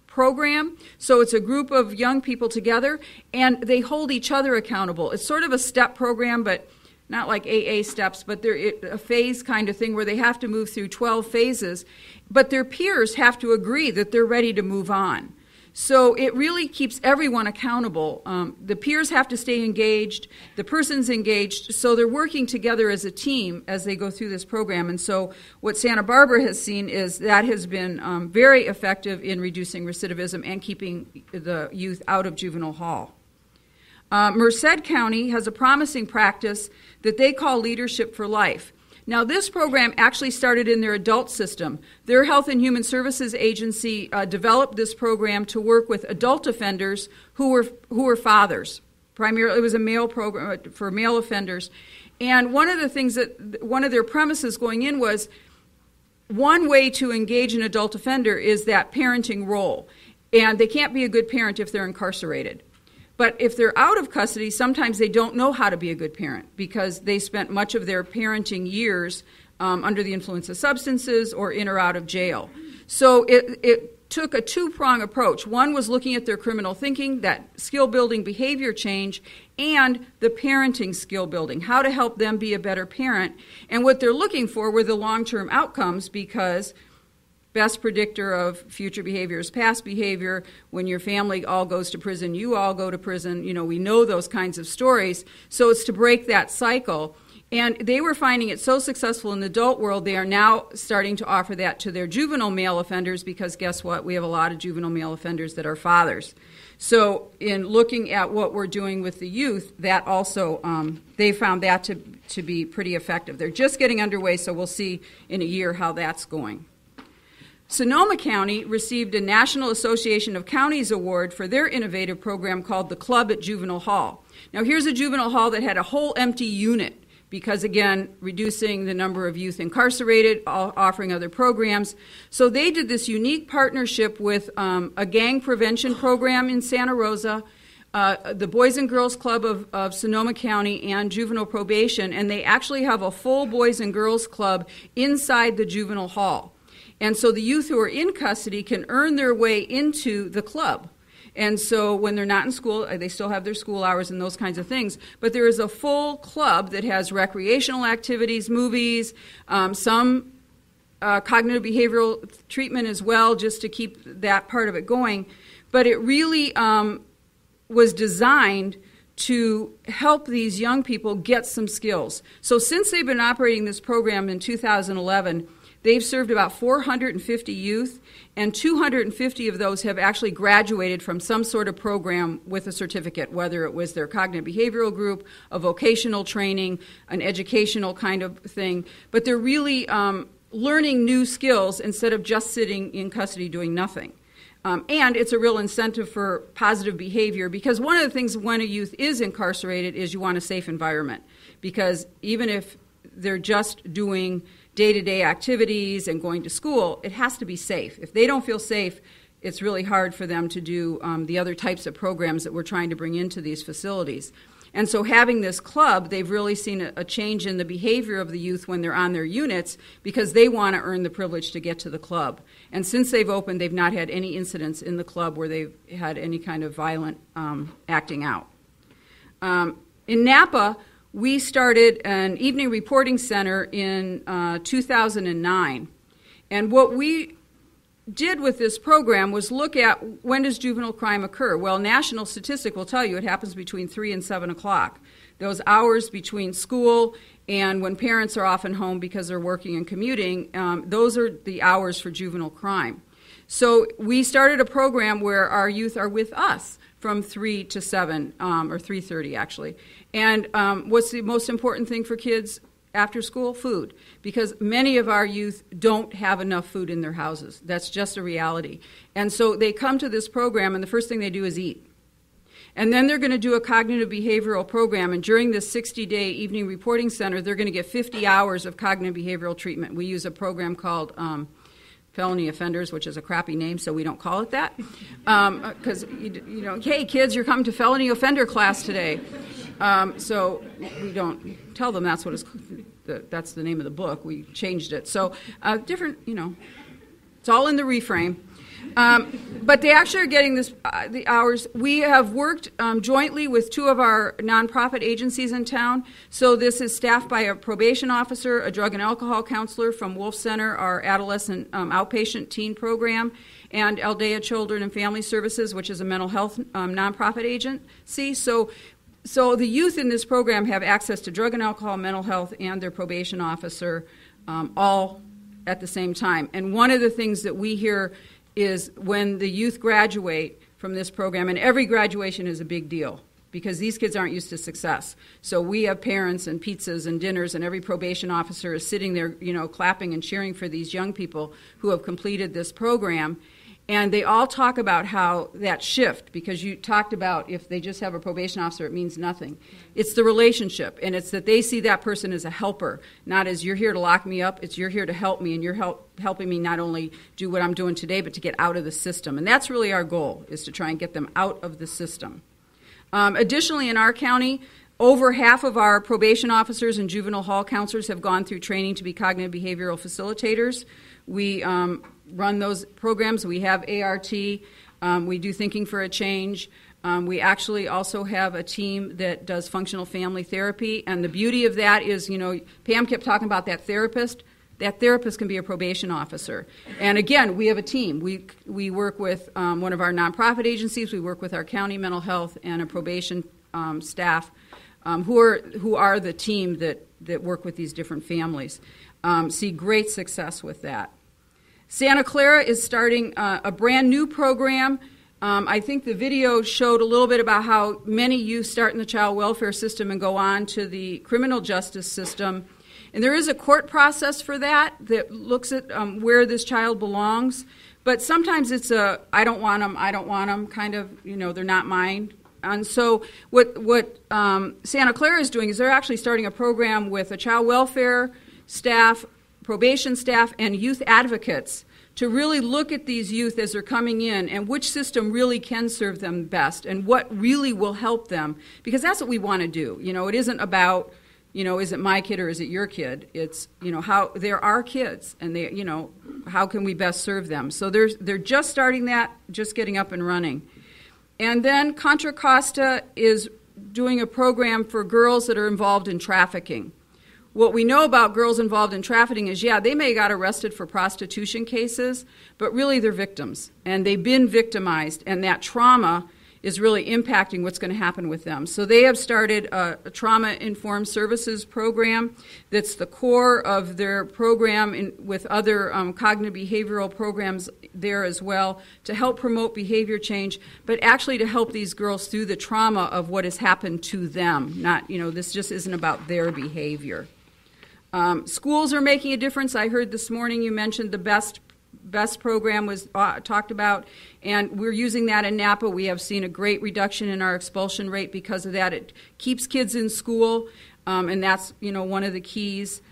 O: program, so it's a group of young people together, and they hold each other accountable. It's sort of a step program, but not like AA steps, but they're a phase kind of thing where they have to move through 12 phases, but their peers have to agree that they're ready to move on. So it really keeps everyone accountable. The peers have to stay engaged, the person's engaged, so they're working together as a team as they go through this program. And so what Santa Barbara has seen is that has been very effective in reducing recidivism and keeping the youth out of juvenile hall. Merced County has a promising practice that they call Leadership for Life. Now, this program actually started in their adult system. Their Health and Human Services Agency developed this program to work with adult offenders who were fathers. Primarily, it was a male program for male offenders. And one of the things that one of their premises going in was, one way to engage an adult offender is that parenting role. And they can't be a good parent if they're incarcerated. But if they're out of custody, sometimes they don't know how to be a good parent because they spent much of their parenting years under the influence of substances or in or out of jail. So it took a two-prong approach. One was looking at their criminal thinking, that skill-building behavior change, and the parenting skill building, how to help them be a better parent. And what they're looking for were the long-term outcomes, because best predictor of future behavior is past behavior. When your family all goes to prison, you all go to prison. You know, we know those kinds of stories. So it's to break that cycle. And they were finding it so successful in the adult world, they are now starting to offer that to their juvenile male offenders, because guess what? We have a lot of juvenile male offenders that are fathers. So in looking at what we're doing with the youth, that also, they found that to be pretty effective. They're just getting underway, so we'll see in a year how that's going. Sonoma County received a National Association of Counties Award for their innovative program called the Club at Juvenile Hall. Now here's a juvenile hall that had a whole empty unit, because, again, reducing the number of youth incarcerated, offering other programs. So they did this unique partnership with a gang prevention program in Santa Rosa, the Boys and Girls Club of Sonoma County, and juvenile probation, and they actually have a full Boys and Girls Club inside the juvenile hall. And so the youth who are in custody can earn their way into the club. And so when they're not in school, they still have their school hours and those kinds of things. But there is a full club that has recreational activities, movies, some cognitive behavioral treatment as well, just to keep that part of it going. But it really was designed to help these young people get some skills. So since they've been operating this program in 2011, they've served about 450 youth, and 250 of those have actually graduated from some sort of program with a certificate, whether it was their cognitive behavioral group, a vocational training, an educational kind of thing. But they're really learning new skills instead of just sitting in custody doing nothing. And it's a real incentive for positive behavior, because one of the things when a youth is incarcerated is you want a safe environment. Because even if they're just doing day-to-day activities and going to school, it has to be safe. If they don't feel safe, it's really hard for them to do the other types of programs that we're trying to bring into these facilities. And so having this club, they've really seen a change in the behavior of the youth when they're on their units, because they want to earn the privilege to get to the club. And since they've opened, they've not had any incidents in the club where they've had any kind of violent acting out. In Napa, we started an evening reporting center in 2009. And what we did with this program was look at, when does juvenile crime occur? Well, national statistic will tell you it happens between 3 and 7 o'clock. Those hours between school and when parents are often home because they're working and commuting, those are the hours for juvenile crime. So we started a program where our youth are with us from 3 to 7, or 3:30 actually. And what's the most important thing for kids after school? Food. Because many of our youth don't have enough food in their houses. That's just a reality. And so they come to this program, and the first thing they do is eat. And then they're going to do a cognitive behavioral program, and during this 60-day evening reporting center, they're going to get 50 hours of cognitive behavioral treatment. We use a program called felony offenders, which is a crappy name, so we don't call it that. Because, you know, hey, kids, you're coming to felony offender class today. So we don't tell them that's what that's the name of the book. We changed it. So different, you know, it's all in the reframe. But they actually are getting the hours. We have worked jointly with 2 of our nonprofit agencies in town. So this is staffed by a probation officer, a drug and alcohol counselor from Wolf Center, our adolescent outpatient teen program, and Aldea Children and Family Services, which is a mental health nonprofit agency. So the youth in this program have access to drug and alcohol, mental health, and their probation officer all at the same time. And one of the things that we hear is when the youth graduate from this program, and every graduation is a big deal because these kids aren't used to success. So we have parents and pizzas and dinners, and every probation officer is sitting there, you know, clapping and cheering for these young people who have completed this program. And they all talk about how that shift, because you talked about if they just have a probation officer, it means nothing. It's the relationship, and it's that they see that person as a helper, not as you're here to lock me up, it's you're here to help me, and you're helping me not only do what I'm doing today, but to get out of the system. And that's really our goal, is to try and get them out of the system. Additionally, in our county, over half of our probation officers and juvenile hall counselors have gone through training to be cognitive behavioral facilitators. We run those programs. We have ART. We do Thinking for a Change. We actually also have a team that does functional family therapy. And the beauty of that is, Pam kept talking about that therapist. That therapist can be a probation officer. And again, we have a team. We work with one of our nonprofit agencies. We work with our county mental health and a probation staff who are the team that work with these different families. See great success with that. Santa Clara is starting a brand new program. I think the video showed a little bit about how many youth start in the child welfare system and go on to the criminal justice system. And there is a court process for that looks at where this child belongs. But sometimes it's I don't want them kind of, they're not mine. And so what Santa Clara is doing is they're actually starting a program with a child welfare staff, probation staff, and youth advocates to really look at these youth as they're coming in and which system really can serve them best and what really will help them. Because that's what we want to do. It isn't about, is it my kid or is it your kid? It's, how there are kids and they, how can we best serve them? So they're just starting that, just getting up and running. And then Contra Costa is doing a program for girls that are involved in trafficking. What we know about girls involved in trafficking is, they may have got arrested for prostitution cases, but really they're victims, and they've been victimized, and that trauma is really impacting what's going to happen with them. So they have started a trauma-informed services program that's the core of their program with other cognitive behavioral programs there as well to help promote behavior change, but actually to help these girls through the trauma of what has happened to them. Not, this just isn't about their behavior. Schools are making a difference. I heard this morning you mentioned the BEST program was talked about, and we're using that in Napa. We have seen a great reduction in our expulsion rate because of that. It keeps kids in school, and that's one of the keys.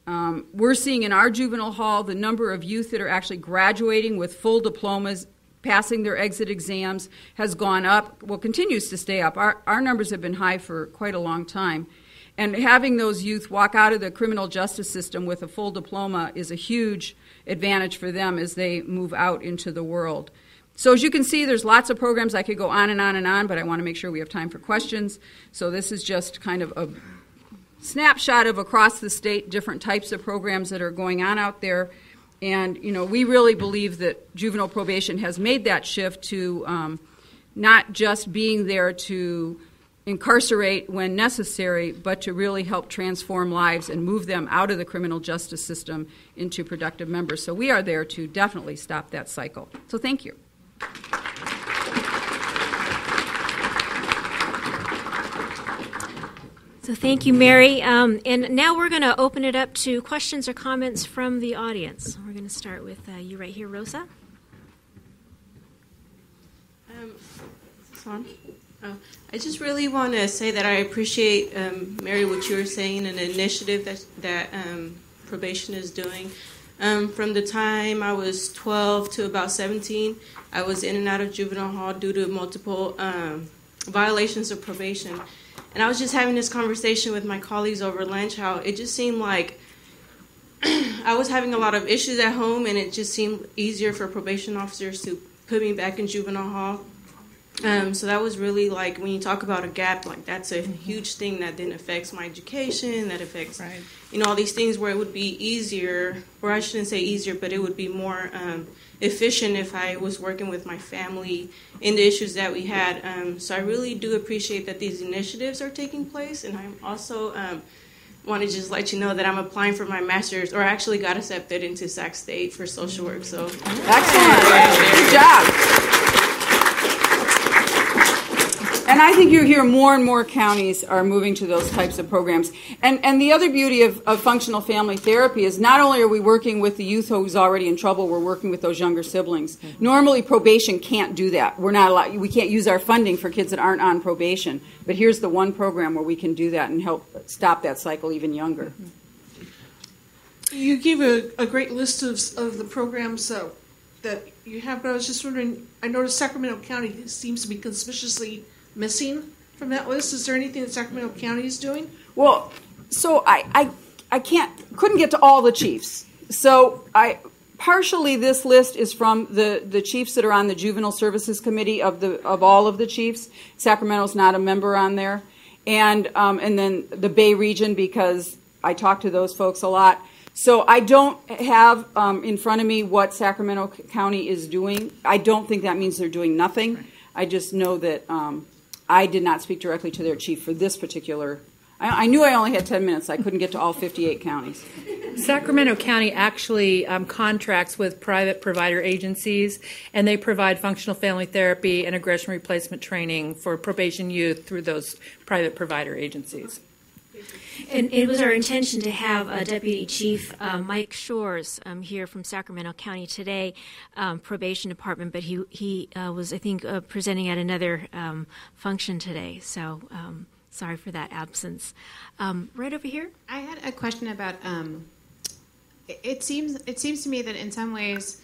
O: We're seeing in our juvenile hall the number of youth that are actually graduating with full diplomas, passing their exit exams, has gone up, continues to stay up. Our numbers have been high for quite a long time. And having those youth walk out of the criminal justice system with a full diploma is a huge advantage for them as they move out into the world. So as you can see, there's lots of programs. I could go on and on and on, but I want to make sure we have time for questions. So this is just kind of a snapshot of across the state, different types of programs that are going on out there. And, we really believe that juvenile probation has made that shift to not just being there to incarcerate when necessary, but to really help transform lives and move them out of the criminal justice system into productive members. So we are there to definitely stop that cycle. So thank you.
A: So thank you, Mary. And now we're going to open it up to questions or comments from the audience. We're going to start with you right here, Rosa.
P: Is this on? Oh, I just really want to say that I appreciate, Mary, what you were saying and the initiative that probation is doing. From the time I was 12 to about 17, I was in and out of juvenile hall due to multiple violations of probation. And I was just having this conversation with my colleagues over lunch, how it just seemed like I was having a lot of issues at home, and it just seemed easier for probation officers to put me back in juvenile hall. So that was really like, when you talk about a gap, like that's a huge thing that then affects my education, that affects, all these things where it would be easier, or I shouldn't say easier, but it would be more efficient if I was working with my family in the issues that we had. So I really do appreciate that these initiatives are taking place, and I'm also want to just let you know that I'm applying for my master's, or I actually got accepted into Sac State for social work. So
O: excellent. Good job. And I think you hear more and more counties are moving to those types of programs. And the other beauty of functional family therapy is not only are we working with the youth who's already in trouble, we're working with those younger siblings. Normally probation can't do that. We're not allowed, we can't use our funding for kids that aren't on probation. But here's the one program where we can do that and help stop that cycle even younger.
Q: You gave a great list of the programs that you have, but I was just wondering, I noticed Sacramento County seems to be conspicuously missing from that list? Is there anything that Sacramento County is doing?
O: Well, so I couldn't get to all the chiefs. So partially this list is from the chiefs that are on the Juvenile Services Committee of all of the chiefs. Sacramento's not a member on there. And then the Bay region, because I talk to those folks a lot. So I don't have in front of me what Sacramento County is doing. I don't think that means they're doing nothing. I just know that I did not speak directly to their chief for this particular. I knew I only had 10 minutes. I couldn't get to all 58 counties.
N: Sacramento County actually contracts with private provider agencies, and they provide functional family therapy and aggression replacement training for probation youth through those private provider agencies.
A: And it was our intention to have Deputy Chief Mike Shores here from Sacramento County today, Probation Department, but he was, I think, presenting at another function today. So sorry for that absence. Right over here.
R: I had a question about. It seems to me that in some ways,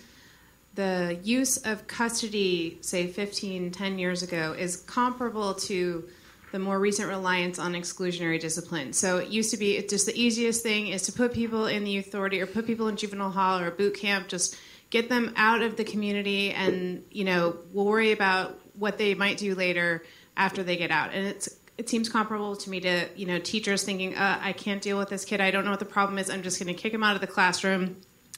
R: the use of custody, say 10 years ago, is comparable to the more recent reliance on exclusionary discipline. So it used to be just the easiest thing is to put people in the youth authority or put people in juvenile hall or boot camp, just get them out of the community, and we'll worry about what they might do later after they get out. And it seems comparable to me to teachers thinking, I can't deal with this kid, I don't know what the problem is, I'm just going to kick him out of the classroom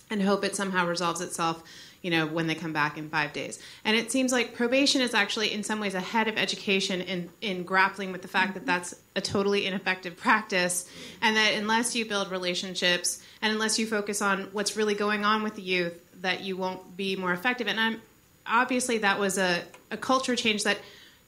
R: and hope it somehow resolves itself when they come back in 5 days. And it seems like probation is actually in some ways ahead of education in grappling with the fact that that's a totally ineffective practice, and that unless you build relationships and unless you focus on what's really going on with the youth, that you won't be more effective. And obviously that was a culture change that,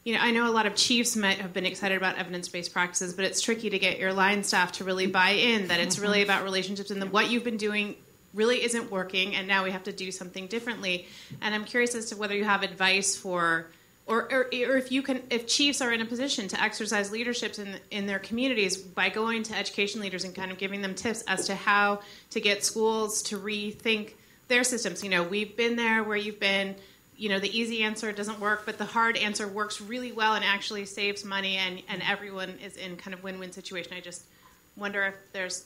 R: I know a lot of chiefs might have been excited about evidence-based practices, but it's tricky to get your line staff to really buy in that it's really about relationships and that what you've been doing really isn't working, and now we have to do something differently. And I'm curious as to whether you have advice for, or if chiefs are in a position to exercise leaderships in their communities by going to education leaders and kind of giving them tips as to how to get schools to rethink their systems. We've been there where you've been. The easy answer doesn't work, but the hard answer works really well and actually saves money, and everyone is in kind of win-win situation. I just wonder if there's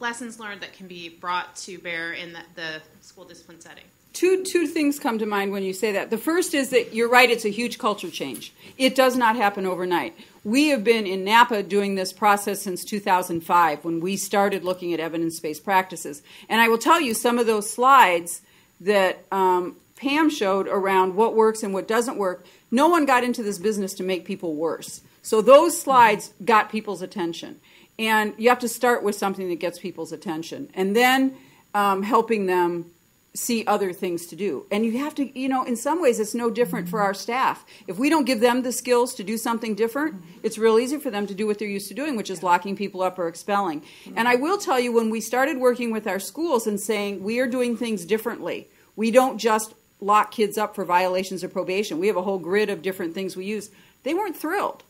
R: lessons learned that can be brought to bear in the school discipline setting.
O: Two things come to mind when you say that. The first is that you're right, it's a huge culture change. It does not happen overnight. We have been in Napa doing this process since 2005 when we started looking at evidence-based practices. And I will tell you some of those slides that Pam showed around what works and what doesn't work, no one got into this business to make people worse. So those slides got people's attention. And you have to start with something that gets people's attention, and then helping them see other things to do. And you have to, in some ways it's no different for our staff. If we don't give them the skills to do something different, it's real easy for them to do what they're used to doing, which is locking people up or expelling. And I will tell you, when we started working with our schools and saying we are doing things differently, we don't just lock kids up for violations of probation. We have a whole grid of different things we use. They weren't thrilled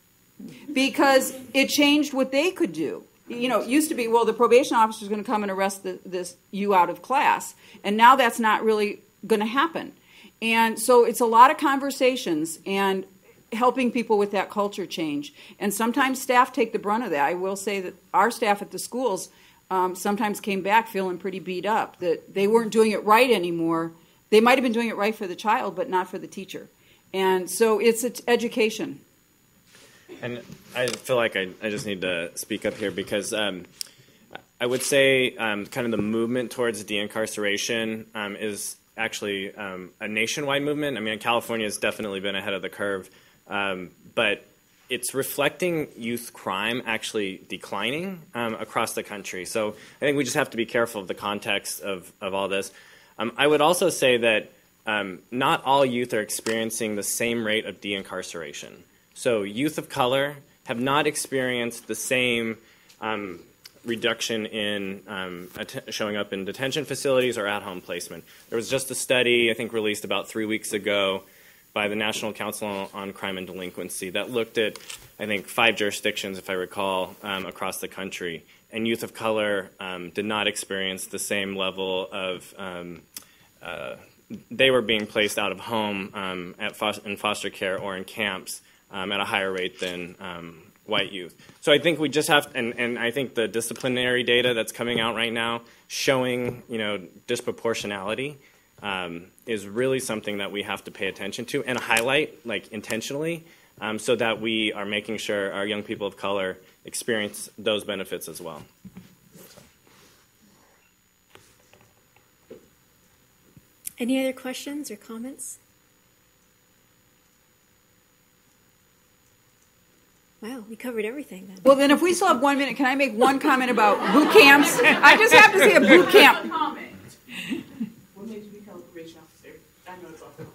O: because it changed what they could do. It used to be, well, the probation officer is going to come and arrest you out of class. And now that's not really going to happen. And so it's a lot of conversations and helping people with that culture change. And sometimes staff take the brunt of that. I will say that our staff at the schools sometimes came back feeling pretty beat up, that they weren't doing it right anymore. They might have been doing it right for the child, but not for the teacher. And so it's education.
B: And I feel like I just need to speak up here because I would say kind of the movement towards de-incarceration is actually a nationwide movement. I mean, California has definitely been ahead of the curve, but it's reflecting youth crime actually declining across the country. So I think we just have to be careful of the context of all this. I would also say that not all youth are experiencing the same rate of de-incarceration. So youth of color have not experienced the same reduction in showing up in detention facilities or at-home placement. There was just a study, I think, released about 3 weeks ago by the National Council on Crime and Delinquency that looked at, I think, 5 jurisdictions, if I recall, across the country. And youth of color did not experience the same level of they were being placed out of home in foster care or in camps at a higher rate than white youth. So I think we just have, and I think the disciplinary data that's coming out right now showing, disproportionality is really something that we have to pay attention to and highlight, intentionally, so that we are making sure our young people of color experience those benefits as well.
A: Any other questions or comments? Wow, we covered everything then.
O: Well, then if we still have 1 minute, can I make one comment about boot camps? I just have to say a boot camp.
Q: What made you become a probation officer? I know it's awful.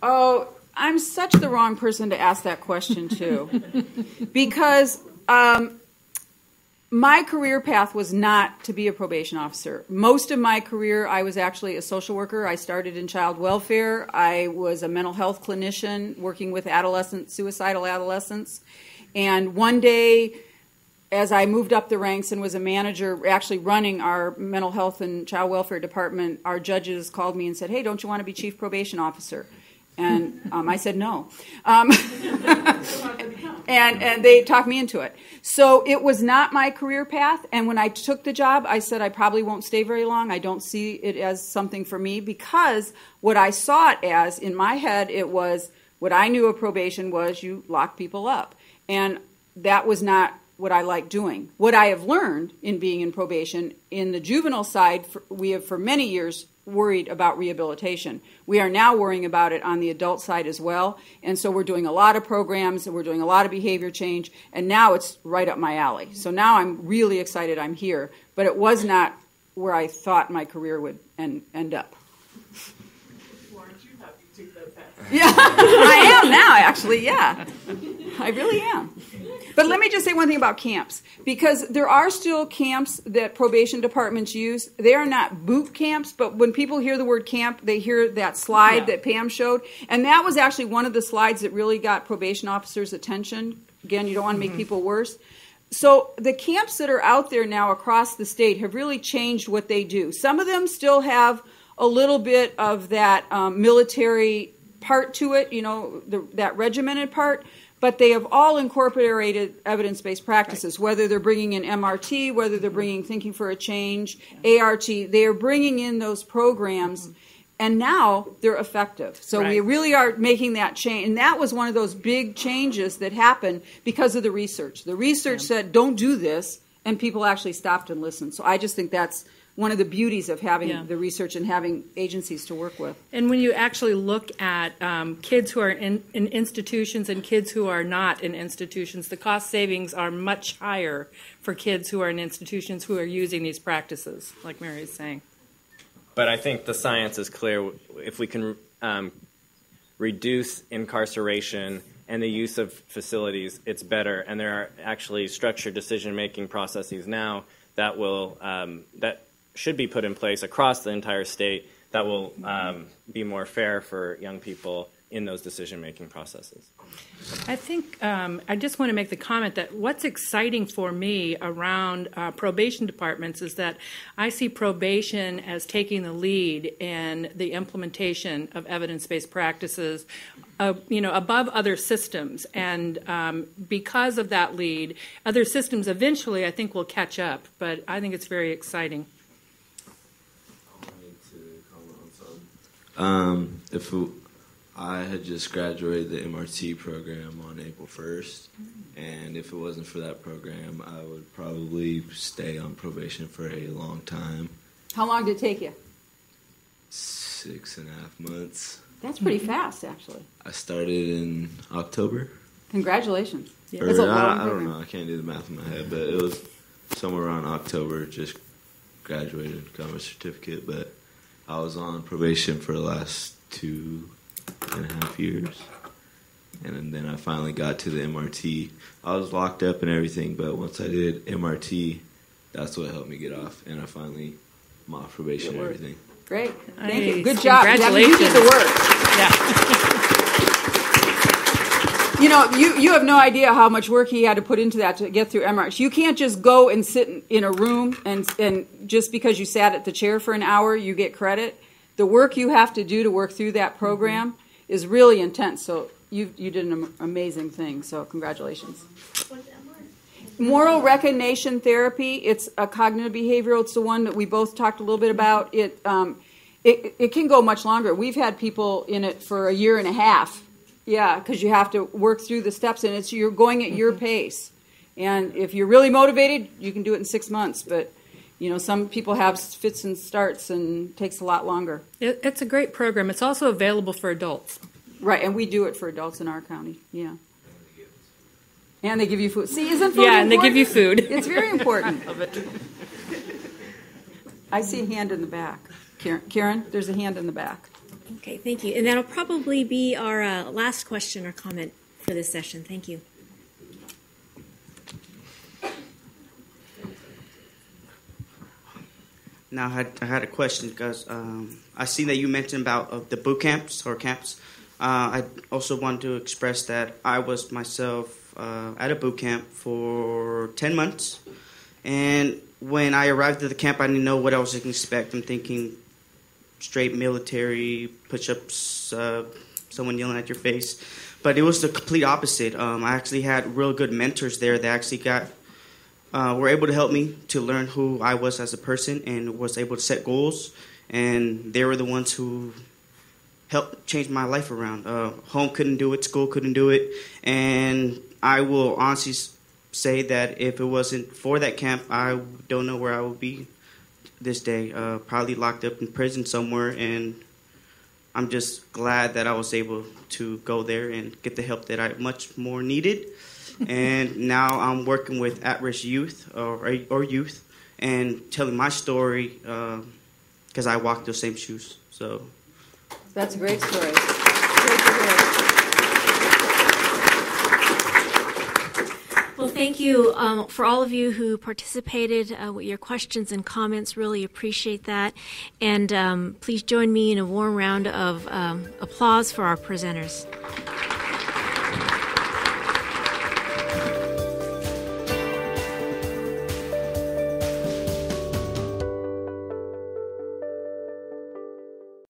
O: Oh, I'm such the wrong person to ask that question to. Because my career path was not to be a probation officer. Most of my career, I was actually a social worker. I started in child welfare. I was a mental health clinician working with suicidal adolescents. And one day, as I moved up the ranks and was a manager actually running our mental health and child welfare department, our judges called me and said, "Hey, don't you want to be chief probation officer?" And I said no. And they talked me into it. So it was not my career path. And when I took the job, I said I probably won't stay very long. I don't see it as something for me, because what I saw it as, in my head, it was what I knew of probation was you lock people up. And that was not what I like doing. What I have learned in being in probation, in the juvenile side, we have for many years worried about rehabilitation. We are now worrying about it on the adult side as well. And so we're doing a lot of programs, and we're doing a lot of behavior change, and now it's right up my alley. So now I'm really excited I'm here, but it was not where I thought my career would end up.
Q: Weren't you happy to take that path?
O: Yeah, I am now, actually, yeah. I really am. But let me just say one thing about camps, because there are still camps that probation departments use. They are not boot camps, but when people hear the word camp, they hear that slide that Pam showed. And that was actually one of the slides that really got probation officers' attention. Again, you don't want to make people worse. So the camps that are out there now across the state have really changed what they do. Some of them still have a little bit of that military part to it, that regimented part. But they have all incorporated evidence-based practices, whether they're bringing in MRT, whether they're bringing Thinking for a Change, ART. They are bringing in those programs, and now they're effective. So we really are making that change. And that was one of those big changes that happened because of the research. The research said, don't do this, and people actually stopped and listened. So I just think that's one of the beauties of having the research and having agencies to work with.
N: And when you actually look at kids who are in institutions and kids who are not in institutions, the cost savings are much higher for kids who are in institutions who are using these practices, like Mary is saying.
B: But I think the science is clear. If we can reduce incarceration and the use of facilities, it's better. And there are actually structured decision-making processes now that will that should be put in place across the entire state that will be more fair for young people in those decision-making processes.
N: I think I just want to make the comment that what's exciting for me around probation departments is that I see probation as taking the lead in the implementation of evidence-based practices, above other systems. And because of that lead, other systems eventually, I think, will catch up. But I think it's very exciting.
S: If I had just graduated the MRT program on April 1st, and if it wasn't for that program, I would probably stay on probation for a long time.
O: How long did it take you?
S: 6.5 months.
O: That's pretty fast, actually.
S: I started in October.
O: Congratulations.
S: Yeah. I don't know. I can't do the math in my head, but it was somewhere around October, just graduated, got my certificate, but I was on probation for the last 2.5 years. And then I finally got to the MRT. I was locked up and everything, but once I did MRT, that's what helped me get off. And I'm off probation and everything.
O: Great. Thank you. Good job.
N: Congratulations.
O: You did the work. You have no idea how much work he had to put into that to get through MRT. You can't just go and sit in a room and just because you sat at the chair for an hour, you get credit. The work you have to do to work through that program is really intense. So you did an amazing thing, so congratulations. Moral recognition therapy, it's a cognitive behavioral. It's the one that we both talked a little bit about. It can go much longer. We've had people in it for a year and a half. Yeah, because you have to work through the steps, and you're going at your pace. And if you're really motivated, you can do it in 6 months. But some people have fits and starts, and it takes a lot longer.
N: It's a great program. It's also available for adults.
O: Right, and we do it for adults in our county. Yeah. And they give you food. See, isn't food important?
N: Yeah, and they give you food.
O: It's very important. I see a hand in the back. Karen, there's a hand in the back.
A: Okay, thank you. And that'll probably be our last question or comment for this session. Thank you.
T: Now, I had a question because I seen that you mentioned about the boot camps or camps. I also wanted to express that I was myself at a boot camp for 10 months. And when I arrived at the camp, I didn't know what I was going to expect. I'm thinking straight military, push-ups, someone yelling at your face. But it was the complete opposite. I actually had real good mentors there that actually were able to help me to learn who I was as a person and was able to set goals. And they were the ones who helped change my life around. Home couldn't do it, school couldn't do it. And I will honestly say that if it wasn't for that camp, I don't know where I would be this day. Probably locked up in prison somewhere. And I'm just glad that I was able to go there and get the help that I much more needed. And now I'm working with at-risk youth or youth and telling my story because I walked those same shoes. So
O: that's a great story. Great to hear.
A: Well, thank you for all of you who participated with your questions and comments. Really appreciate that. And please join me in a warm round of applause for our presenters.